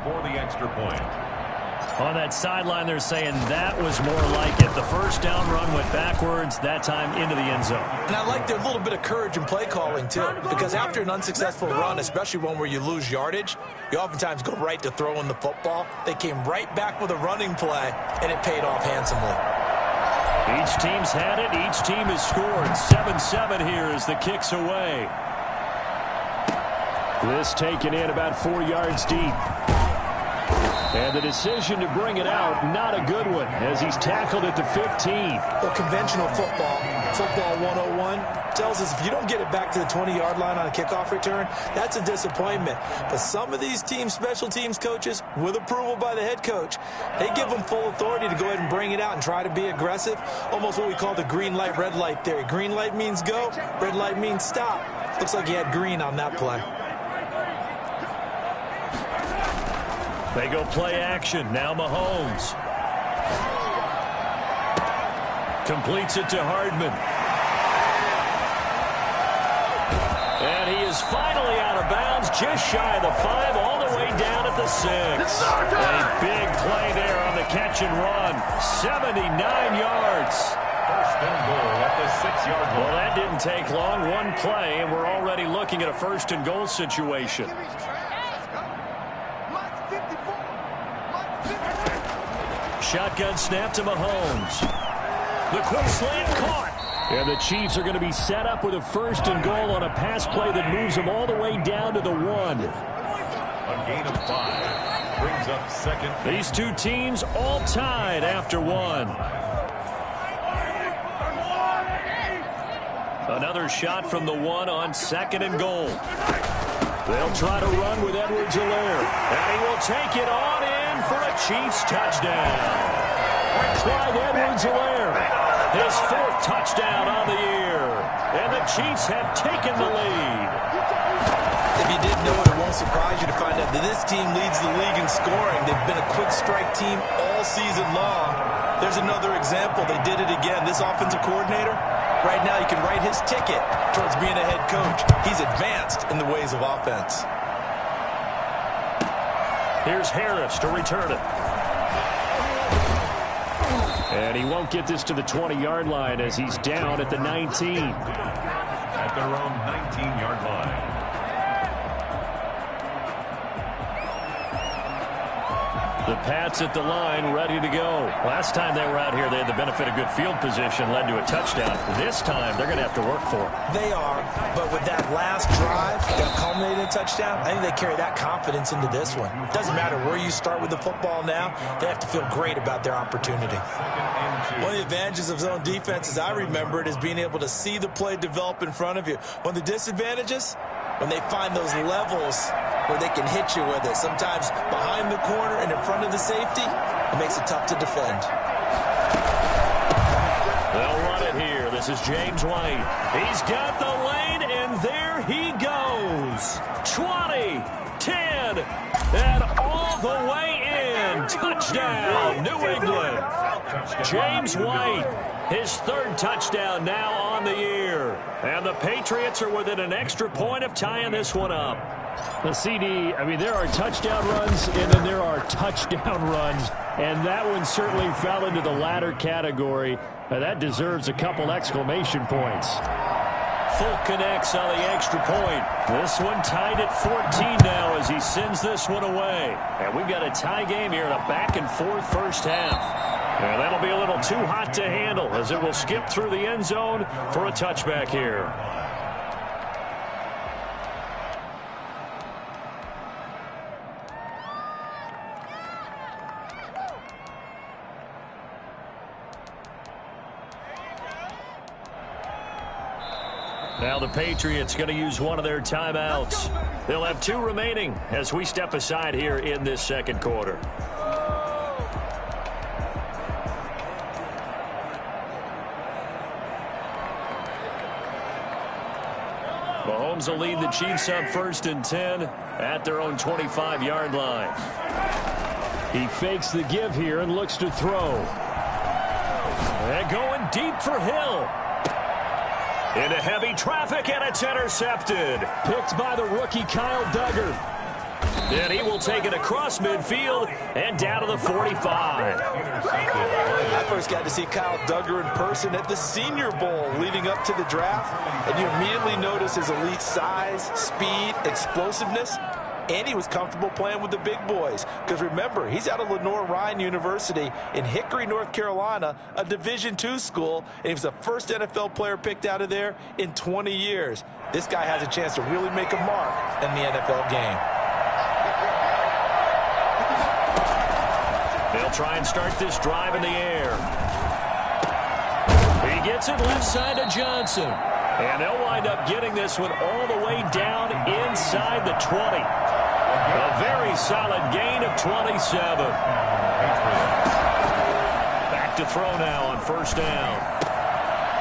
For the extra point. On that sideline, they're saying that was more like it. The first down run went backwards, that time into the end zone. And I like their little bit of courage in play calling, too, because after an unsuccessful run, especially one where you lose yardage, you oftentimes go right to throwing the football. They came right back with a running play, and it paid off handsomely. Each team's had it. Each team has scored. 7-7 here as the kick's away. This taken in about 4 yards deep. And the decision to bring it out, not a good one, as he's tackled at the 15. Well, conventional football 101, tells us if you don't get it back to the 20-yard line on a kickoff return, that's a disappointment. But some of these teams, special teams coaches, with approval by the head coach, they give them full authority to go ahead and bring it out and try to be aggressive, almost what we call the green light, red light theory. Green light means go, red light means stop. Looks like he had green on that play. They go play action. Now Mahomes. Completes it to Hardman. And he is finally out of bounds, just shy of the 5, all the way down at the 6. A big play there on the catch and run. 79 yards. First and goal at the 6-yard line. Well, that didn't take long. One play, and we're already looking at a first and goal situation. Shotgun snap to Mahomes. The quick slant caught. And the Chiefs are going to be set up with a first and goal on a pass play that moves them all the way down to the 1. A gain of 5 brings up second. These two teams all tied after 1. Another shot from the 1 on 2nd and goal. They'll try to run with Edwards-Helaire. And he will take it on in for a Chiefs touchdown. Clyde Edwards-Helaire, his 4th touchdown on the year. And the Chiefs have taken the lead. If you didn't know it, it won't surprise you to find out that this team leads the league in scoring. They've been a quick strike team all season long. There's another example. They did it again. This offensive coordinator, right now he can write his ticket towards being a head coach. He's advanced in the ways of offense. Here's Harris to return it. And he won't get this to the 20-yard line as he's down at the 19. At their own 19-yard line. The Pats at the line, ready to go. Last time they were out here, they had the benefit of good field position, led to a touchdown. This time, they're going to have to work for it. They are, but with that last drive that culminated in a touchdown, I think they carry that confidence into this one. It doesn't matter where you start with the football now, they have to feel great about their opportunity. One of the advantages of zone defense, as I remember it, is being able to see the play develop in front of you. One of the disadvantages, when they find those levels where they can hit you with it, sometimes behind the corner and in front of the safety, it makes it tough to defend. They'll run it here. This is James White. He's got the lane, and there he goes. 20, 10, and all the way in. Touchdown, New England. James White, his 3rd touchdown now on the year. And the Patriots are within an extra point of tying this one up. The CD, I mean, there are touchdown runs, and then there are touchdown runs. And that one certainly fell into the latter category. That deserves a couple exclamation points. Fulk connects on the extra point. This one tied at 14 now as he sends this one away. And we've got a tie game here in a back-and-forth first half. And that'll be a little too hot to handle as it will skip through the end zone for a touchback here. Now the Patriots going to use one of their timeouts. They'll have 2 remaining as we step aside here in this second quarter. Mahomes will lead the Chiefs up 1st and 10 at their own 25-yard line. He fakes the give here and looks to throw. And going deep for Hill. Into heavy traffic, and it's intercepted. Picked by the rookie Kyle Duggar. Then he will take it across midfield and down to the 45. I first got to see Kyle Duggar in person at the Senior Bowl leading up to the draft, and you immediately notice his elite size, speed, explosiveness, and he was comfortable playing with the big boys. Because remember, he's out of Lenoir-Rhyne University in Hickory, North Carolina, a Division II school, and he was the first NFL player picked out of there in 20 years. This guy has a chance to really make a mark in the NFL game. They'll try and start this drive in the air. He gets it left side to Johnson. And they'll wind up getting this one all the way down inside the 20. A very solid gain of 27. Back to throw now on 1st down.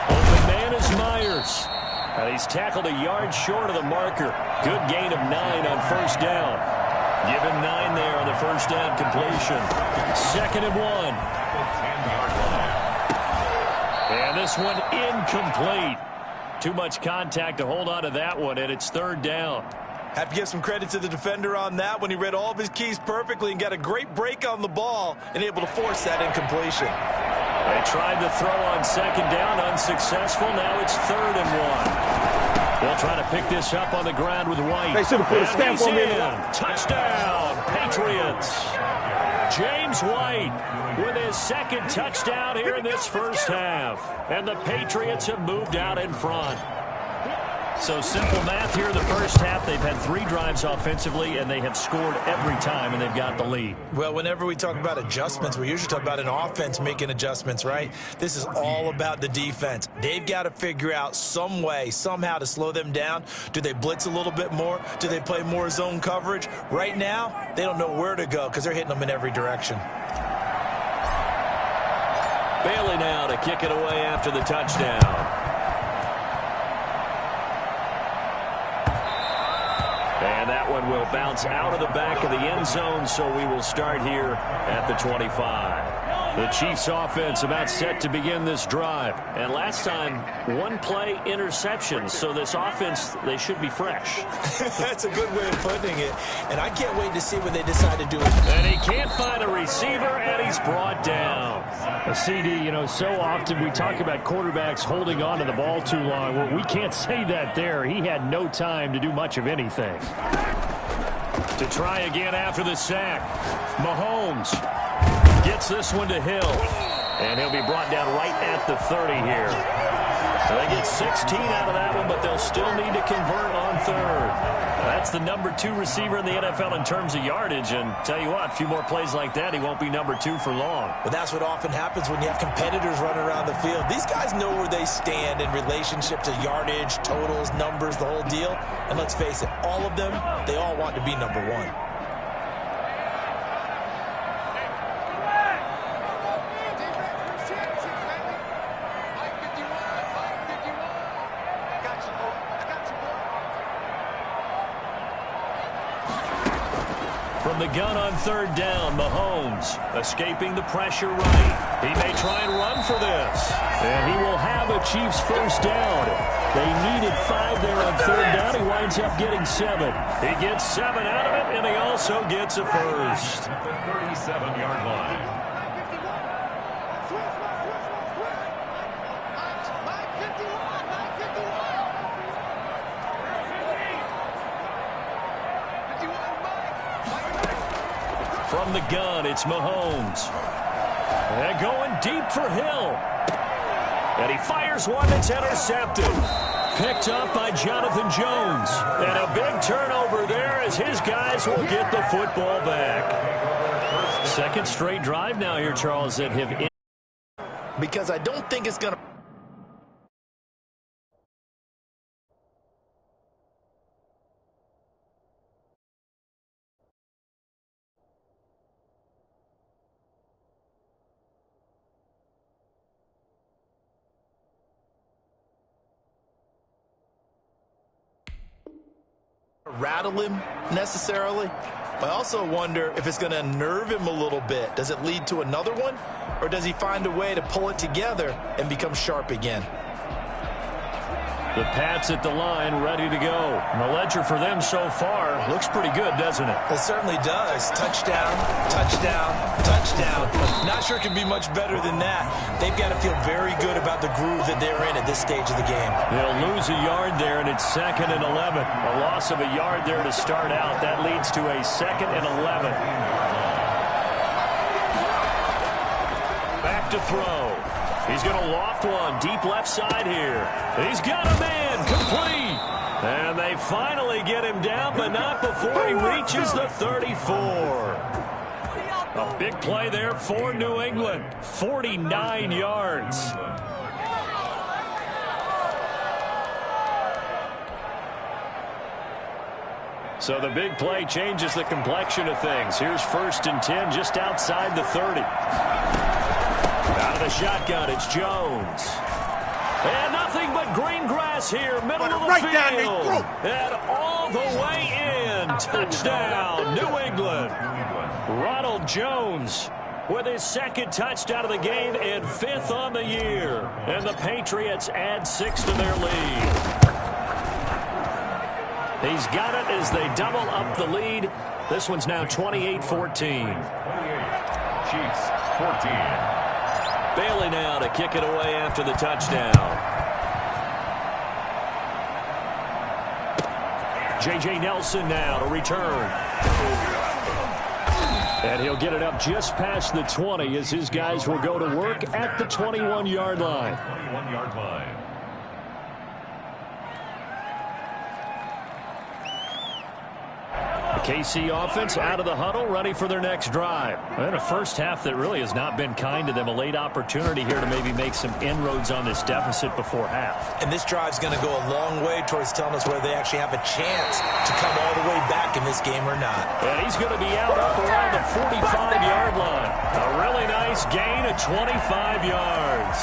Open man is Myers. And he's tackled a yard short of the marker. Good gain of 9 on 1st down. Give him 9 there on the 1st down completion. 2nd and 1. And this one incomplete. Too much contact to hold on to that one, and it's 3rd down. Have to give some credit to the defender on that when he read all of his keys perfectly and got a great break on the ball and able to force that incompletion. They tried to throw on 2nd down, unsuccessful. Now it's 3rd and 1. They'll try to pick this up on the ground with White. They should have put a stamp on me. Touchdown, Patriots. James White with his 2nd touchdown here in this first half. And the Patriots have moved out in front. So simple math here in the first half. They've had 3 drives offensively, and they have scored every time, and they've got the lead. Well, whenever we talk about adjustments, we usually talk about an offense making adjustments, right? This is all about the defense. They've got to figure out some way, somehow to slow them down. Do they blitz a little bit more? Do they play more zone coverage? Right now, they don't know where to go because they're hitting them in every direction. Bailey now to kick it away after the touchdown. And that one will bounce out of the back of the end zone, so we will start here at the 25. The Chiefs offense about set to begin this drive. And last time, 1 play interception. So this offense, they should be fresh. That's a good way of putting it. And I can't wait to see what they decide to do. And he can't find a receiver, and he's brought down. A CD, so often we talk about quarterbacks holding on to the ball too long. Well, we can't say that there. He had no time to do much of anything. To try again after the sack, Mahomes gets this one to Hill, and he'll be brought down right at the 30 here. So they get 16 out of that one, but they'll still need to convert on 3rd. That's the number 2 receiver in the NFL in terms of yardage, and tell you what, a few more plays like that, he won't be number 2 for long. But that's what often happens when you have competitors running around the field. These guys know where they stand in relationship to yardage, totals, numbers, the whole deal. And let's face it, all of them, they all want to be number 1. From the gun on 3rd down, Mahomes escaping the pressure right. He may try and run for this. And he will have a Chiefs first down. They needed 5 there on 3rd down. He winds up getting 7. He gets 7 out of it, and he also gets a first. At the 37-yard line. From the gun, it's Mahomes. And going deep for Hill. And he fires one that's intercepted. Picked up by Jonathan Jones. And a big turnover there as his guys will get the football back. Second straight drive now here, Charles, that have... Because I don't think it's going to... rattle him necessarily. I also wonder if it's going to unnerve him a little bit. Does it lead to another one? Or does he find a way to pull it together and become sharp again? The Pats at the line, ready to go. And the ledger for them so far looks pretty good, doesn't it? It certainly does. Touchdown, touchdown, touchdown. Not sure it can be much better than that. They've got to feel very good about the groove that they're in at this stage of the game. They'll lose a yard there, and it's 2nd and 11. A loss of a yard there to start out. That leads to a 2nd and 11. Back to throw. He's going to loft one deep left side here. He's got a man complete. And they finally get him down, but not before he reaches the 34. A big play there for New England. 49 yards. So the big play changes the complexion of things. Here's 1st and 10 just outside the 30. Out of the shotgun, it's Jones. And nothing but green grass here, middle of the field. And all the way in. Touchdown, New England. Ronald Jones with his 2nd touchdown of the game and 5th on the year. And the Patriots add 6 to their lead. He's got it as they double up the lead. This one's now 28-14. 28, Chiefs 14. Bailey now to kick it away after the touchdown. J.J. Nelson now to return. And he'll get it up just past the 20 as his guys will go to work at the 21-yard line. 21-yard line. KC offense out of the huddle, ready for their next drive. And a first half that really has not been kind to them. A late opportunity here to maybe make some inroads on this deficit before half. And this drive's going to go a long way towards telling us whether they actually have a chance to come all the way back in this game or not. And he's going to be out up around the 45-yard line. A really nice gain of 25 yards.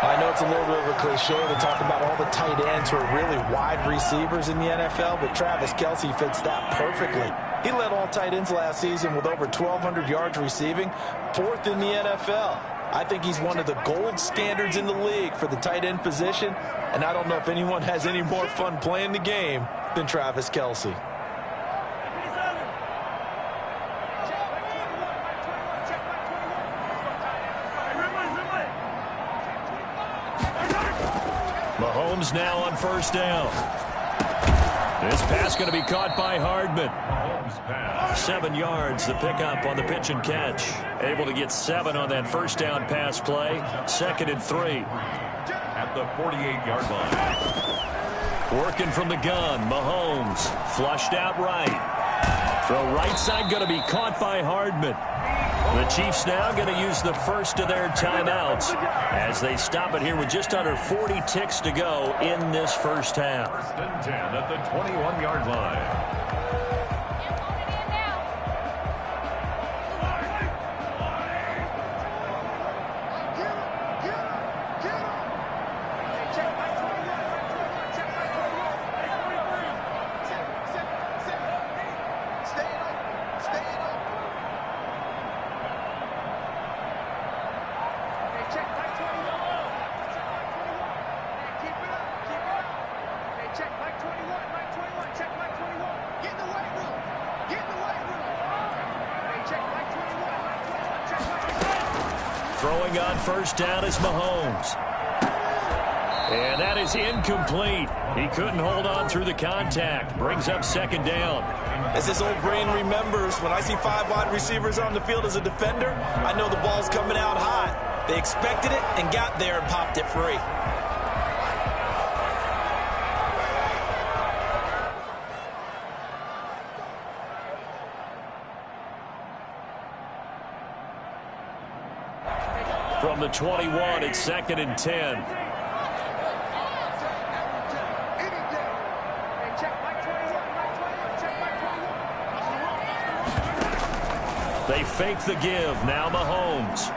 I know it's a little bit of a cliche to talk about all the tight ends who are really wide receivers in the NFL, but Travis Kelce fits that perfectly. He led all tight ends last season with over 1,200 yards receiving, 4th in the NFL. I think he's one of the gold standards in the league for the tight end position, and I don't know if anyone has any more fun playing the game than Travis Kelce. Mahomes now on first down. This pass going to be caught by Hardman. 7 yards, the pickup on the pitch and catch. Able to get 7 on that first down pass play. 2nd and 3. At the 48-yard line. Working from the gun, Mahomes. Flushed out right. Throw right side going to be caught by Hardman. The Chiefs now going to use the first of their timeouts as they stop it here with just under 40 ticks to go in this first half. 1st and 10 at the 21-yard line. Throwing on first down is Mahomes. And that is incomplete. He couldn't hold on through the contact. Brings up 2nd down. As this old brain remembers, when I see 5 wide receivers on the field as a defender, I know the ball's coming out hot. They expected it and got there and popped it free. From the 21, it's 2nd and 10. They fake the give. Now Mahomes.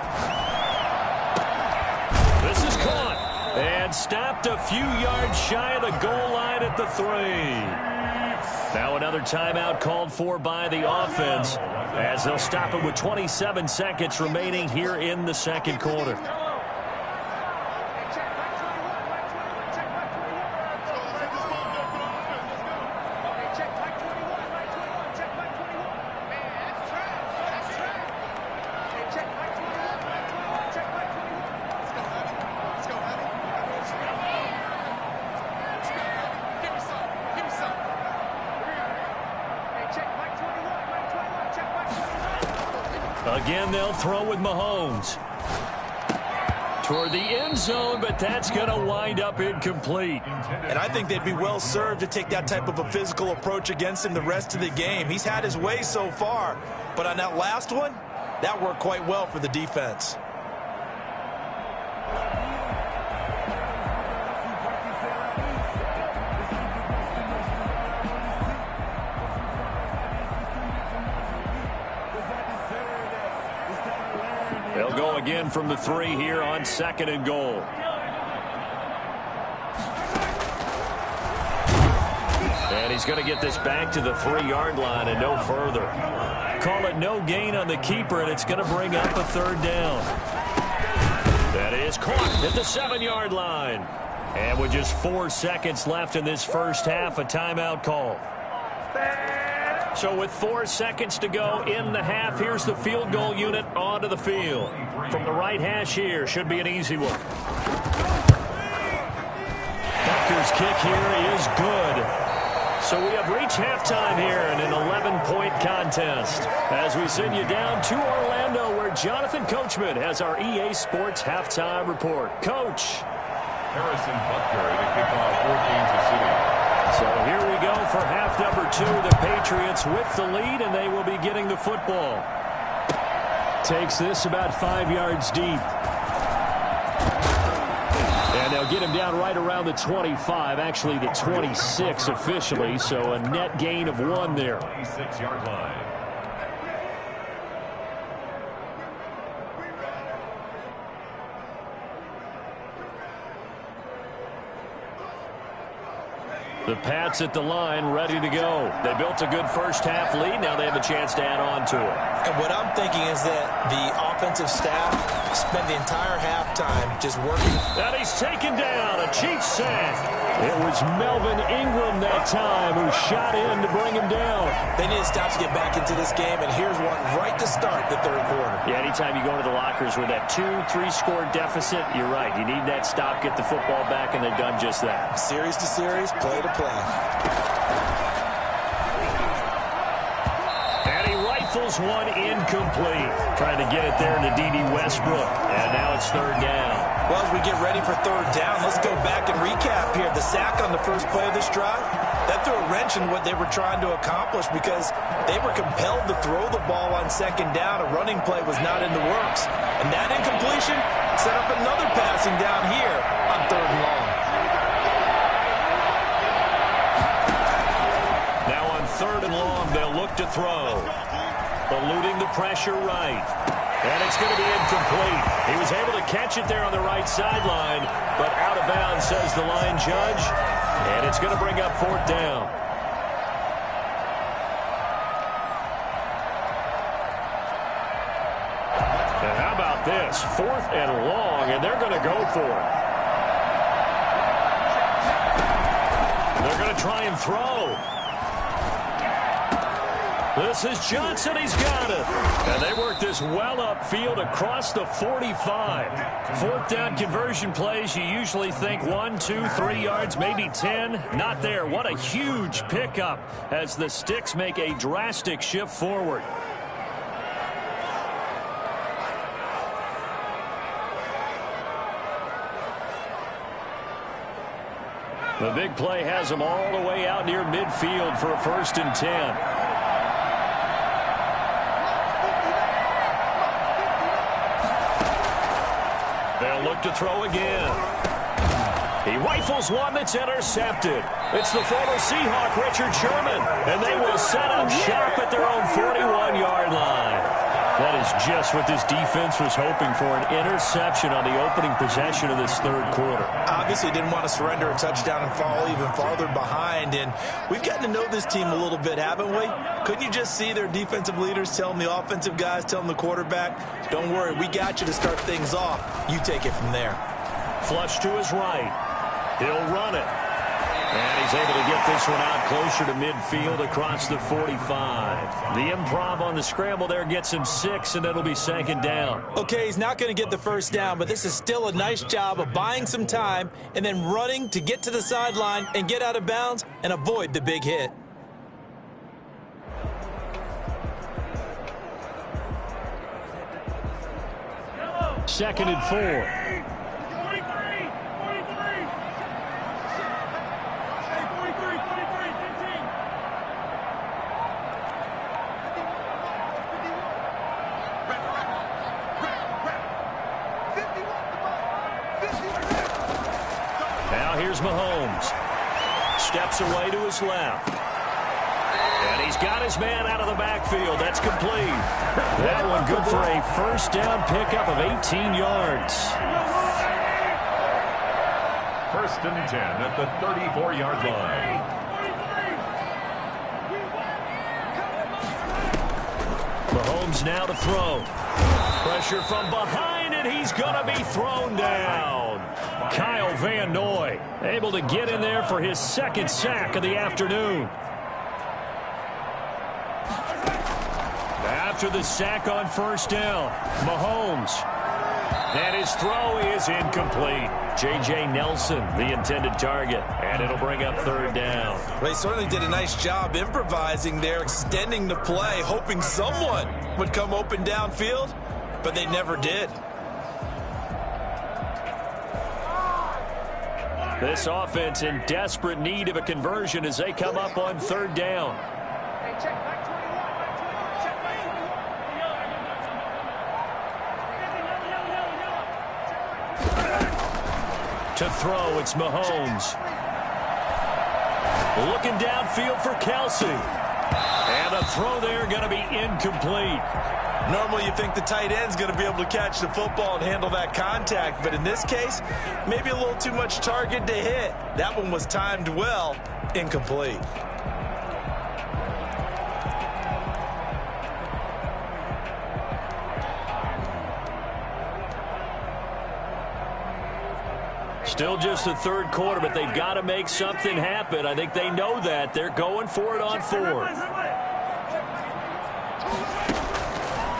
This is caught and stopped a few yards shy of the goal line at the 3. Now another timeout called for by the offense as they'll stop it with 27 seconds remaining here in the 2nd quarter. Again, they'll throw with Mahomes. Toward the end zone, but that's going to wind up incomplete. And I think they'd be well served to take that type of a physical approach against him the rest of the game. He's had his way so far, but on that last one, that worked quite well for the defense. They'll go again from the 3 here on 2nd and goal. And he's going to get this back to the 3-yard line and no further. Call it no gain on the keeper, and it's going to bring up a 3rd down. That is caught at the 7-yard line. And with just 4 seconds left in this first half, a timeout call. So with 4 seconds to go in the half, here's the field goal unit onto the field. From the right hash here, should be an easy one. Butker's kick here is good. So we have reached halftime here in an 11-point contest. As we send you down to Orlando, where Jonathan Coachman has our EA Sports halftime report. Coach. Harrison Butker to kick off 4 games of city. So here we go for half number 2. The Patriots with the lead, and they will be getting the football. Takes this about 5 yards deep. And they'll get him down right around the 25, actually the 26 officially, so a net gain of 1 there. 26-yard line. The Pats at the line, ready to go. They built a good first-half lead. Now they have a chance to add on to it. And what I'm thinking is that the offensive staff spent the entire halftime just working. And he's taken down, a Chiefs sack. It was Melvin Ingram that time who shot in to bring him down. They need to stop to get back into this game, and here's one right to start the third quarter. Yeah, anytime you go into the lockers with that 2-3-score deficit, you're right. You need that stop, get the football back, and they've done just that. Series to series, play to play. And he rifles one incomplete. Trying to get it there to D.D. Westbrook. And now it's third down. Well, as we get ready for third down, let's go back and recap here. The sack on the first play of this drive, that threw a wrench in what they were trying to accomplish because they were compelled to throw the ball on second down. A running play was not in the works. And that incompletion set up another passing down here on third and long. Now on third and long, they'll look to throw. Eluding the pressure right. And it's going to be incomplete. He was able to catch it there on the right sideline, but out of bounds, says the line judge. And it's going to bring up fourth down. And how about this? Fourth and long, and they're going to go for it. They're going to try and throw. This is Johnson. He's got it. And they work this well upfield across the 45. Fourth down conversion plays, you usually think 1, 2, 3 yards, maybe 10. Not there. What a huge pickup as the Sticks make a drastic shift forward. The big play has them all the way out near midfield for a 1st and 10. They'll look to throw again. He rifles one that's intercepted. It's the former Seahawk, Richard Sherman. And they will set up shop at their own 41-yard line. That is just what this defense was hoping for, an interception on the opening possession of this third quarter. Obviously didn't want to surrender a touchdown and fall even farther behind. And we've gotten to know this team a little bit, haven't we? Couldn't you just see their defensive leaders telling the offensive guys, telling the quarterback, don't worry, we got you to start things off. You take it from there. Flush to his right. He'll run it. And he's able to get this one out closer to midfield across the 45. The improv on the scramble there gets him 6, and it'll be second down. Okay, he's not going to get the first down, but this is still a nice job of buying some time and then running to get to the sideline and get out of bounds and avoid the big hit. Second and 4. Now here's Mahomes. Steps away to his left. And he's got his man out of the backfield. That's complete. That one good for a first down pickup of 18 yards. 1st and 10 at the 34-yard line. Mahomes now to throw. Pressure from behind, and he's going to be thrown down. Kyle Van Noy able to get in there for his second sack of the afternoon. After the sack on first down, Mahomes. And his throw is incomplete. J.J. Nelson, the intended target. And it'll bring up third down. Well, they certainly did a nice job improvising there, extending the play, hoping someone would come open downfield, but they never did. This offense in desperate need of a conversion as they come up on third down. To throw, it's Mahomes. Looking downfield for Kelsey. And a throw there going to be incomplete. Normally you think the tight end's going to be able to catch the football and handle that contact, but in this case, maybe a little too much target to hit. That one was timed well, incomplete. Still just the third quarter, but they've got to make something happen. I think they know that. They're going for it on fourth.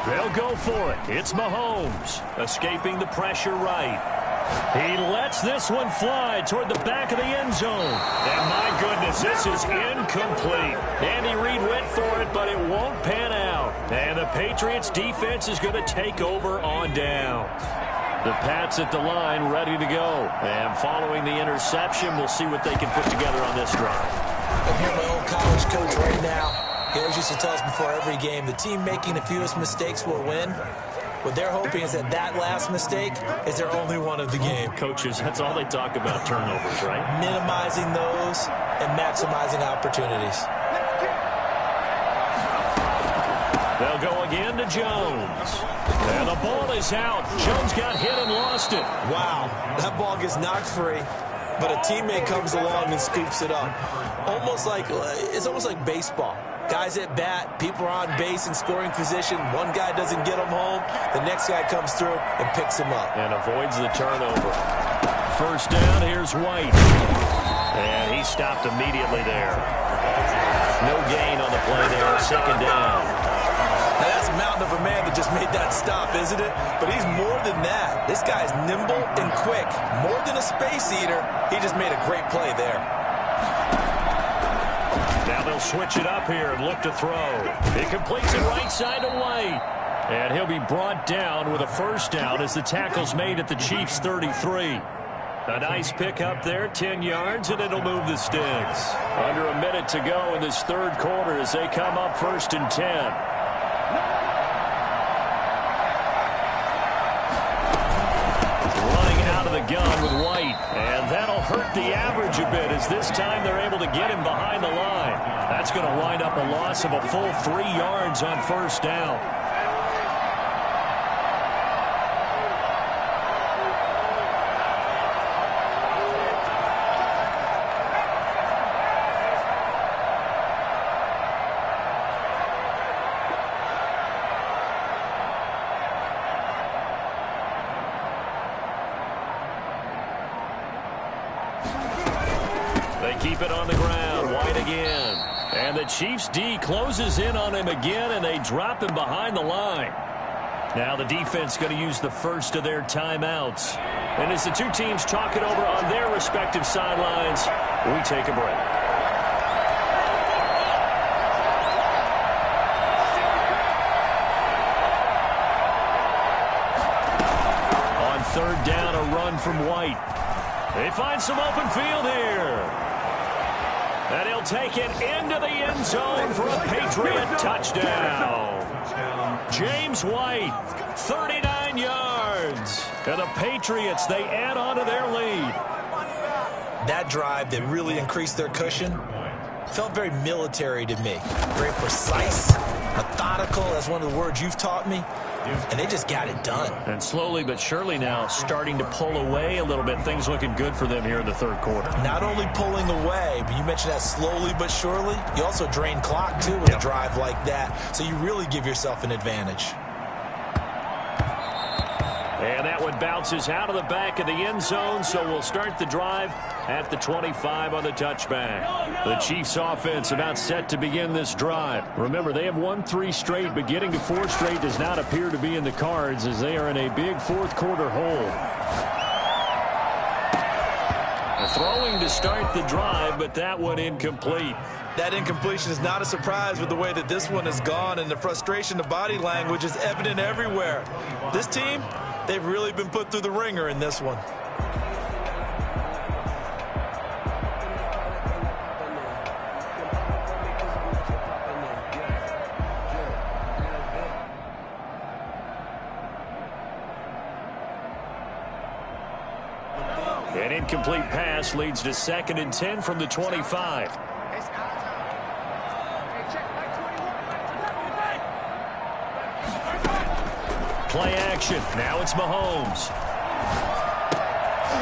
They'll go for it. It's Mahomes, escaping the pressure right. He lets this one fly toward the back of the end zone. And my goodness, this is incomplete. Andy Reid went for it, but it won't pan out. And the Patriots defense is going to take over on downs. The Pats at the line, ready to go. And following the interception, we'll see what they can put together on this drive. I hear my old college coach right now. He always used to tell us before every game, the team making the fewest mistakes will win. What they're hoping is that that last mistake is their only one of the game. Coaches, that's all they talk about, turnovers, right? Minimizing those and maximizing opportunities. They'll go again to Jones. And the ball is out. Jones got hit and lost it. Wow, that ball gets knocked free, but a teammate comes along and scoops it up. It's almost like baseball. Guys at bat, people are on base in scoring position. One guy doesn't get him home. The next guy comes through and picks him up. And avoids the turnover. First down, here's White. And he stopped immediately there. No gain on the play there. Second down. Now that's a mountain of a man that just made that stop, isn't it? But he's more than that. This guy's nimble and quick. More than a space eater. He just made a great play there. Now they'll switch it up here and look to throw. He completes it right side to White. And he'll be brought down with a first down as the tackle's made at the Chiefs' 33. A nice pick up there, 10 yards, and it'll move the sticks. Under a minute to go in this third quarter as they come up 1st and 10. The gun with White, and that'll hurt the average a bit as this time they're able to get him behind the line. That's going to wind up a loss of a full 3 yards on first down. Keep it on the ground. White again. And the Chiefs D closes in on him again, and they drop him behind the line. Now the defense going to use the first of their timeouts. And as the two teams talk it over on their respective sidelines, we take a break. On third down, a run from White. They find some open field here. And he'll take it into the end zone for a Patriot touchdown. James White, 39 yards. And the Patriots, they add on to their lead. That drive that really increased their cushion felt very military to me. Very precise, methodical, that's one of the words you've taught me. And they just got it done. And slowly but surely now starting to pull away a little bit. Things looking good for them here in the third quarter. Not only pulling away, but you mentioned that slowly but surely. You also drain clock, too, with a drive like that. So you really give yourself an advantage. And that one bounces out of the back of the end zone, so we'll start the drive at the 25 on the touchback. The Chiefs offense about set to begin this drive. Remember, they have won 3 straight, but getting to 4 straight does not appear to be in the cards as they are in a big fourth quarter hole. Throwing to start the drive, but that one incomplete. That incompletion is not a surprise with the way that this one has gone, and the frustration, the body language is evident everywhere. This team, they've really been put through the ringer in this one. An incomplete pass leads to 2nd and 10 from the 25. Play action. Now it's Mahomes.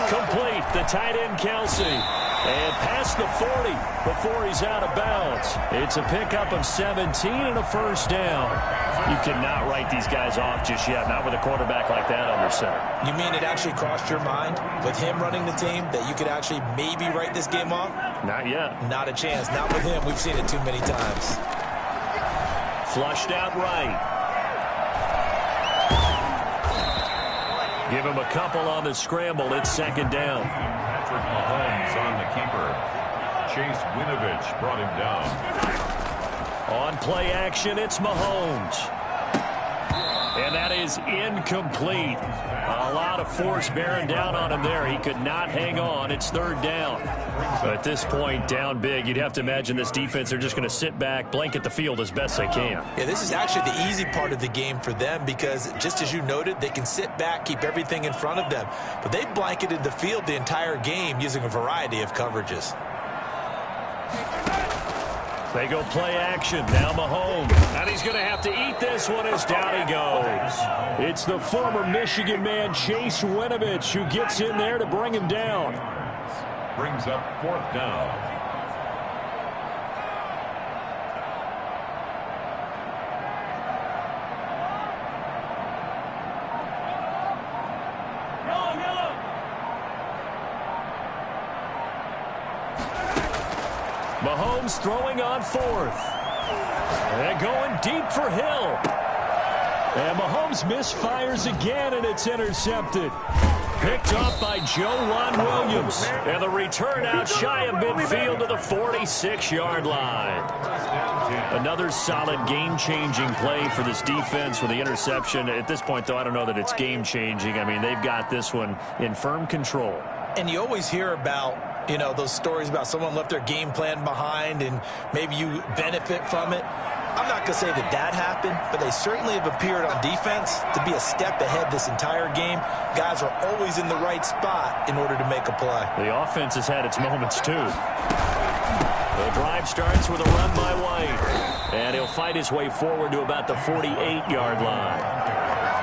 Complete. The tight end, Kelsey. And past the 40 before he's out of bounds. It's a pickup of 17 and a first down. You cannot write these guys off just yet, not with a quarterback like that under center. You mean it actually crossed your mind with him running the team that you could actually maybe write this game off? Not yet. Not a chance. Not with him. We've seen it too many times. Flushed out right. Give him a couple on the scramble. It's 2nd down. Patrick Mahomes on the keeper. Chase Winovich brought him down. On play action, it's Mahomes. And that is incomplete. A lot of force bearing down on him there. He could not hang on. It's 3rd down. But at this point, down big, you'd have to imagine this defense, they're just going to sit back, blanket the field as best they can. Yeah, this is actually the easy part of the game for them because, just as you noted, they can sit back, keep everything in front of them. But they've blanketed the field the entire game using a variety of coverages. They go play action. Now Mahomes. And he's going to have to eat this one as down he goes. It's the former Michigan man, Chase Winovich, who gets in there to bring him down. Brings up 4th down. Mahomes throwing on 4th. And going deep for Hill. And Mahomes misfires again, and it's intercepted. Picked up by Joejuan Williams. And the return out shy of midfield to the 46-yard line. Another solid game-changing play for this defense with the interception. At this point, though, I don't know that it's game-changing. I mean, they've got this one in firm control. And you always hear about, you know, those stories about someone left their game plan behind and maybe you benefit from it. I'm not going to say that that happened, but they certainly have appeared on defense to be a step ahead this entire game. Guys are always in the right spot in order to make a play. The offense has had its moments, too. The drive starts with a run by White. And he'll fight his way forward to about the 48-yard line.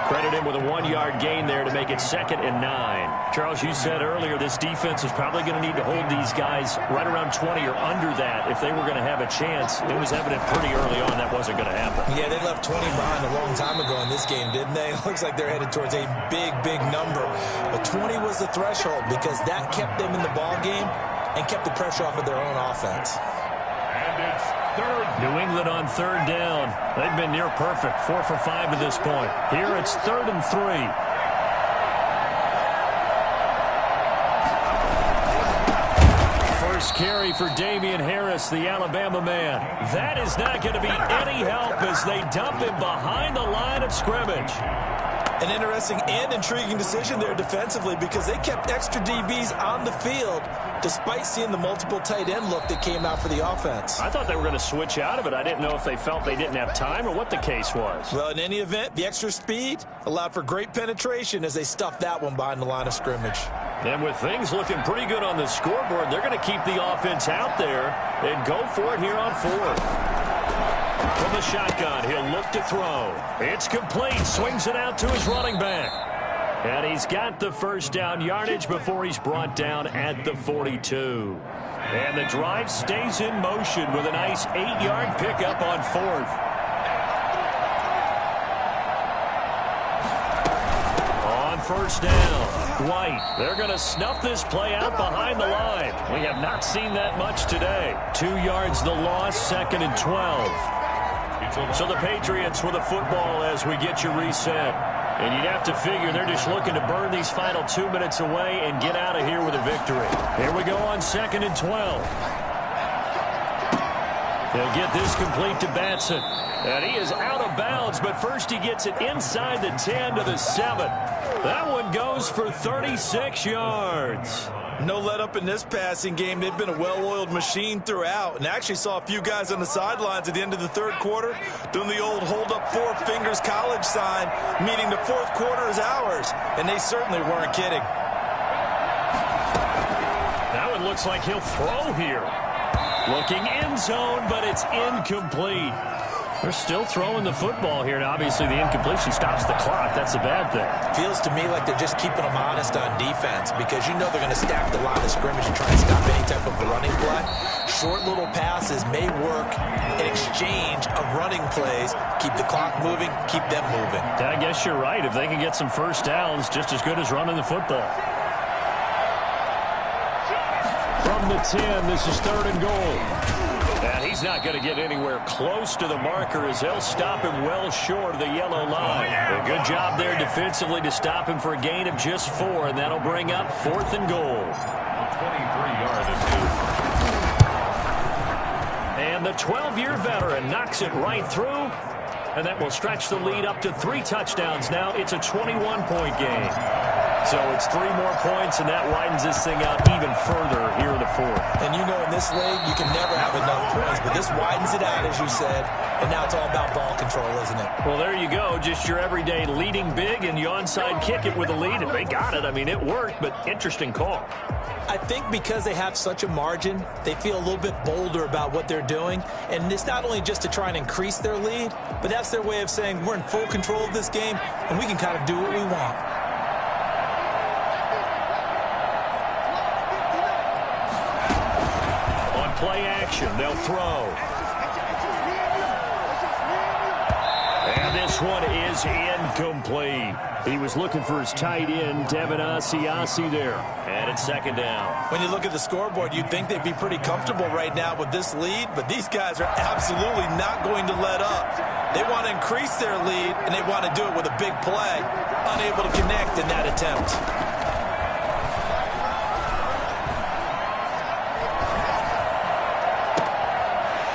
Credit him with a 1-yard gain there to make it 2nd and 9. Charles, you said earlier this defense is probably going to need to hold these guys right around 20 or under that if they were going to have a chance. It was evident pretty early on that wasn't going to happen. Yeah, they left 20 behind a long time ago in this game, didn't they? It looks like they're headed towards a big, big number. But 20 was the threshold because that kept them in the ball game and kept the pressure off of their own offense. And it's 3rd. New England on 3rd down. They've been near perfect, 4 for 5 to this point. Here it's 3rd and 3. First carry for Damian Harris, the Alabama man. That is not going to be any help as they dump him behind the line of scrimmage. An interesting and intriguing decision there defensively because they kept extra DBs on the field despite seeing the multiple tight end look that came out for the offense. I thought they were going to switch out of it. I didn't know if they felt they didn't have time or what the case was. Well, in any event, the extra speed allowed for great penetration as they stuffed that one behind the line of scrimmage. And with things looking pretty good on the scoreboard, they're going to keep the offense out there and go for it here on 4th. From the shotgun, he'll look to throw. It's complete. Swings it out to his running back. And he's got the first down yardage before he's brought down at the 42. And the drive stays in motion with a nice 8-yard pickup on 4th. On first down, White. They're going to snuff this play out behind the line. We have not seen that much today. 2 yards the loss, 2nd and 12. So the Patriots with the football as we get you reset. And you'd have to figure they're just looking to burn these final 2 minutes away and get out of here with a victory. Here we go on 2nd and 12. They'll get this complete to Batson. And he is out of bounds, but first he gets it inside the 10 to the 7. That one goes for 36 yards. No let up in this passing game. They've been a well-oiled machine throughout, and actually saw a few guys on the sidelines at the end of the 3rd quarter doing the old hold up 4 fingers college sign, meaning the 4th quarter is ours, and they certainly weren't kidding. looks like he'll throw here. Looking end zone, but it's incomplete. They're still throwing the football here, and obviously the incompletion stops the clock. That's a bad thing. Feels to me like they're just keeping them honest on defense because you know they're going to stack the line of scrimmage and try and stop any type of a running play. Short little passes may work in exchange of running plays. Keep the clock moving, keep them moving. I guess you're right. If they can get some first downs, just as good as running the football. From the 10, this is 3rd and goal. And he's not going to get anywhere close to the marker as they'll stop him well short of the yellow line. A good job there defensively to stop him for a gain of just 4, and that'll bring up 4th and goal. 23-yard and the 12-year veteran knocks it right through, and that will stretch the lead up to 3 touchdowns. Now it's a 21-point game. So it's 3 more points, and that widens this thing out even further here in the 4th. And you know in this league, you can never have enough points, but this widens it out, as you said, and now it's all about ball control, isn't it? Well, there you go. Just your everyday leading big, and you onside kick it with a lead, and they got it. I mean, it worked, but interesting call. I think because they have such a margin, they feel a little bit bolder about what they're doing. And it's not only just to try and increase their lead, but that's their way of saying we're in full control of this game, and we can kind of do what we want. On play action, they'll throw. And this one is incomplete. He was looking for his tight end, Devin Asiasi there. And it's 2nd down. When you look at the scoreboard, you'd think they'd be pretty comfortable right now with this lead, but these guys are absolutely not going to let up. They want to increase their lead, and they want to do it with a big play. Unable to connect in that attempt.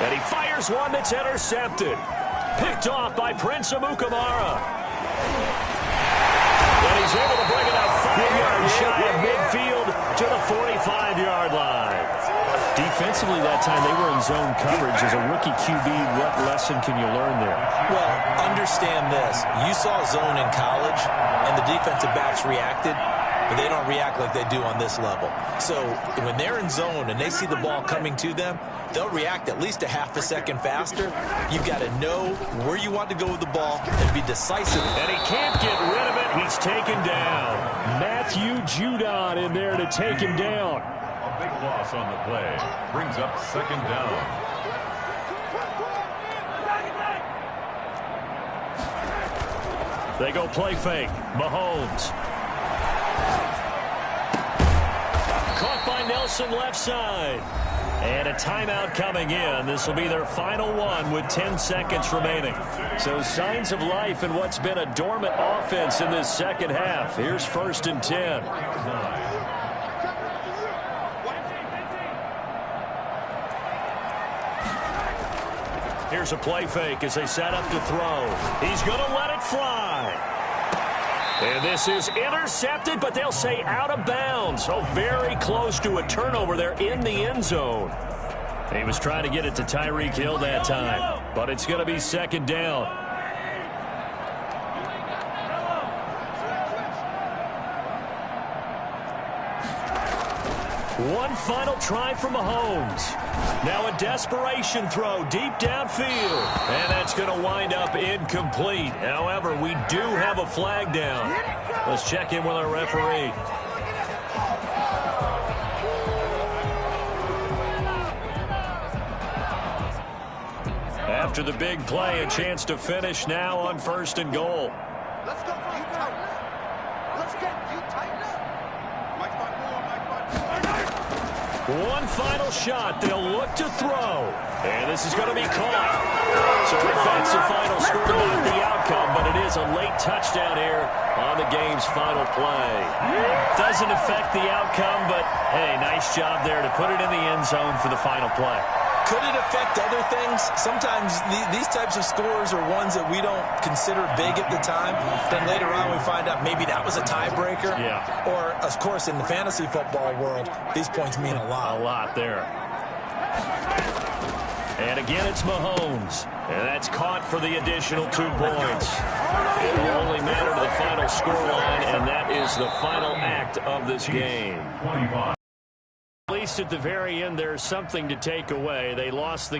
And he fires one that's intercepted. Picked off by Prince Amukamara. And he's able to bring it out 5 yards shy of midfield to the 45-yard line. Defensively that time, they were in zone coverage. As a rookie QB, what lesson can you learn there? Well, understand this. You saw zone in college, and the defensive backs reacted, but they don't react like they do on this level. So when they're in zone and they see the ball coming to them, they'll react at least a half a second faster. You've got to know where you want to go with the ball and be decisive. And he can't get rid of it. He's taken down. Matthew Judon in there to take him down. A big loss on the play. Brings up 2nd down. They go play fake. Mahomes. Caught by Nelson left side. And a timeout coming in. This will be their final one with 10 seconds remaining. So signs of life in what's been a dormant offense in this second half. Here's 1st and 10. Here's a play fake as they set up to throw. He's going to let it fly. And this is intercepted, but they'll say out of bounds. So very close to a turnover there in the end zone. He was trying to get it to Tyreek Hill that time, but it's going to be 2nd down. One final try for Mahomes. Now a desperation throw deep downfield. And that's going to wind up incomplete. However, we do have a flag down. Let's check in with our referee. After the big play, a chance to finish now on 1st and goal. Let's go. Let's get you tighten up. One final shot. They'll look to throw. And this is going to be caught. So that's the final score, not the outcome, but it is a late touchdown here on the game's final play. Doesn't affect the outcome, but, hey, nice job there to put it in the end zone for the final play. Could it affect other things? Sometimes these types of scores are ones that we don't consider big at the time. Then later on we find out maybe that was a tiebreaker. Yeah. Or, of course, in the fantasy football world, these points mean a lot. A lot there. And again, it's Mahomes. And that's caught for the additional 2 points. It will only matter to the final scoreline, and that is the final act of this game. least at the very end, there's something to take away. They lost the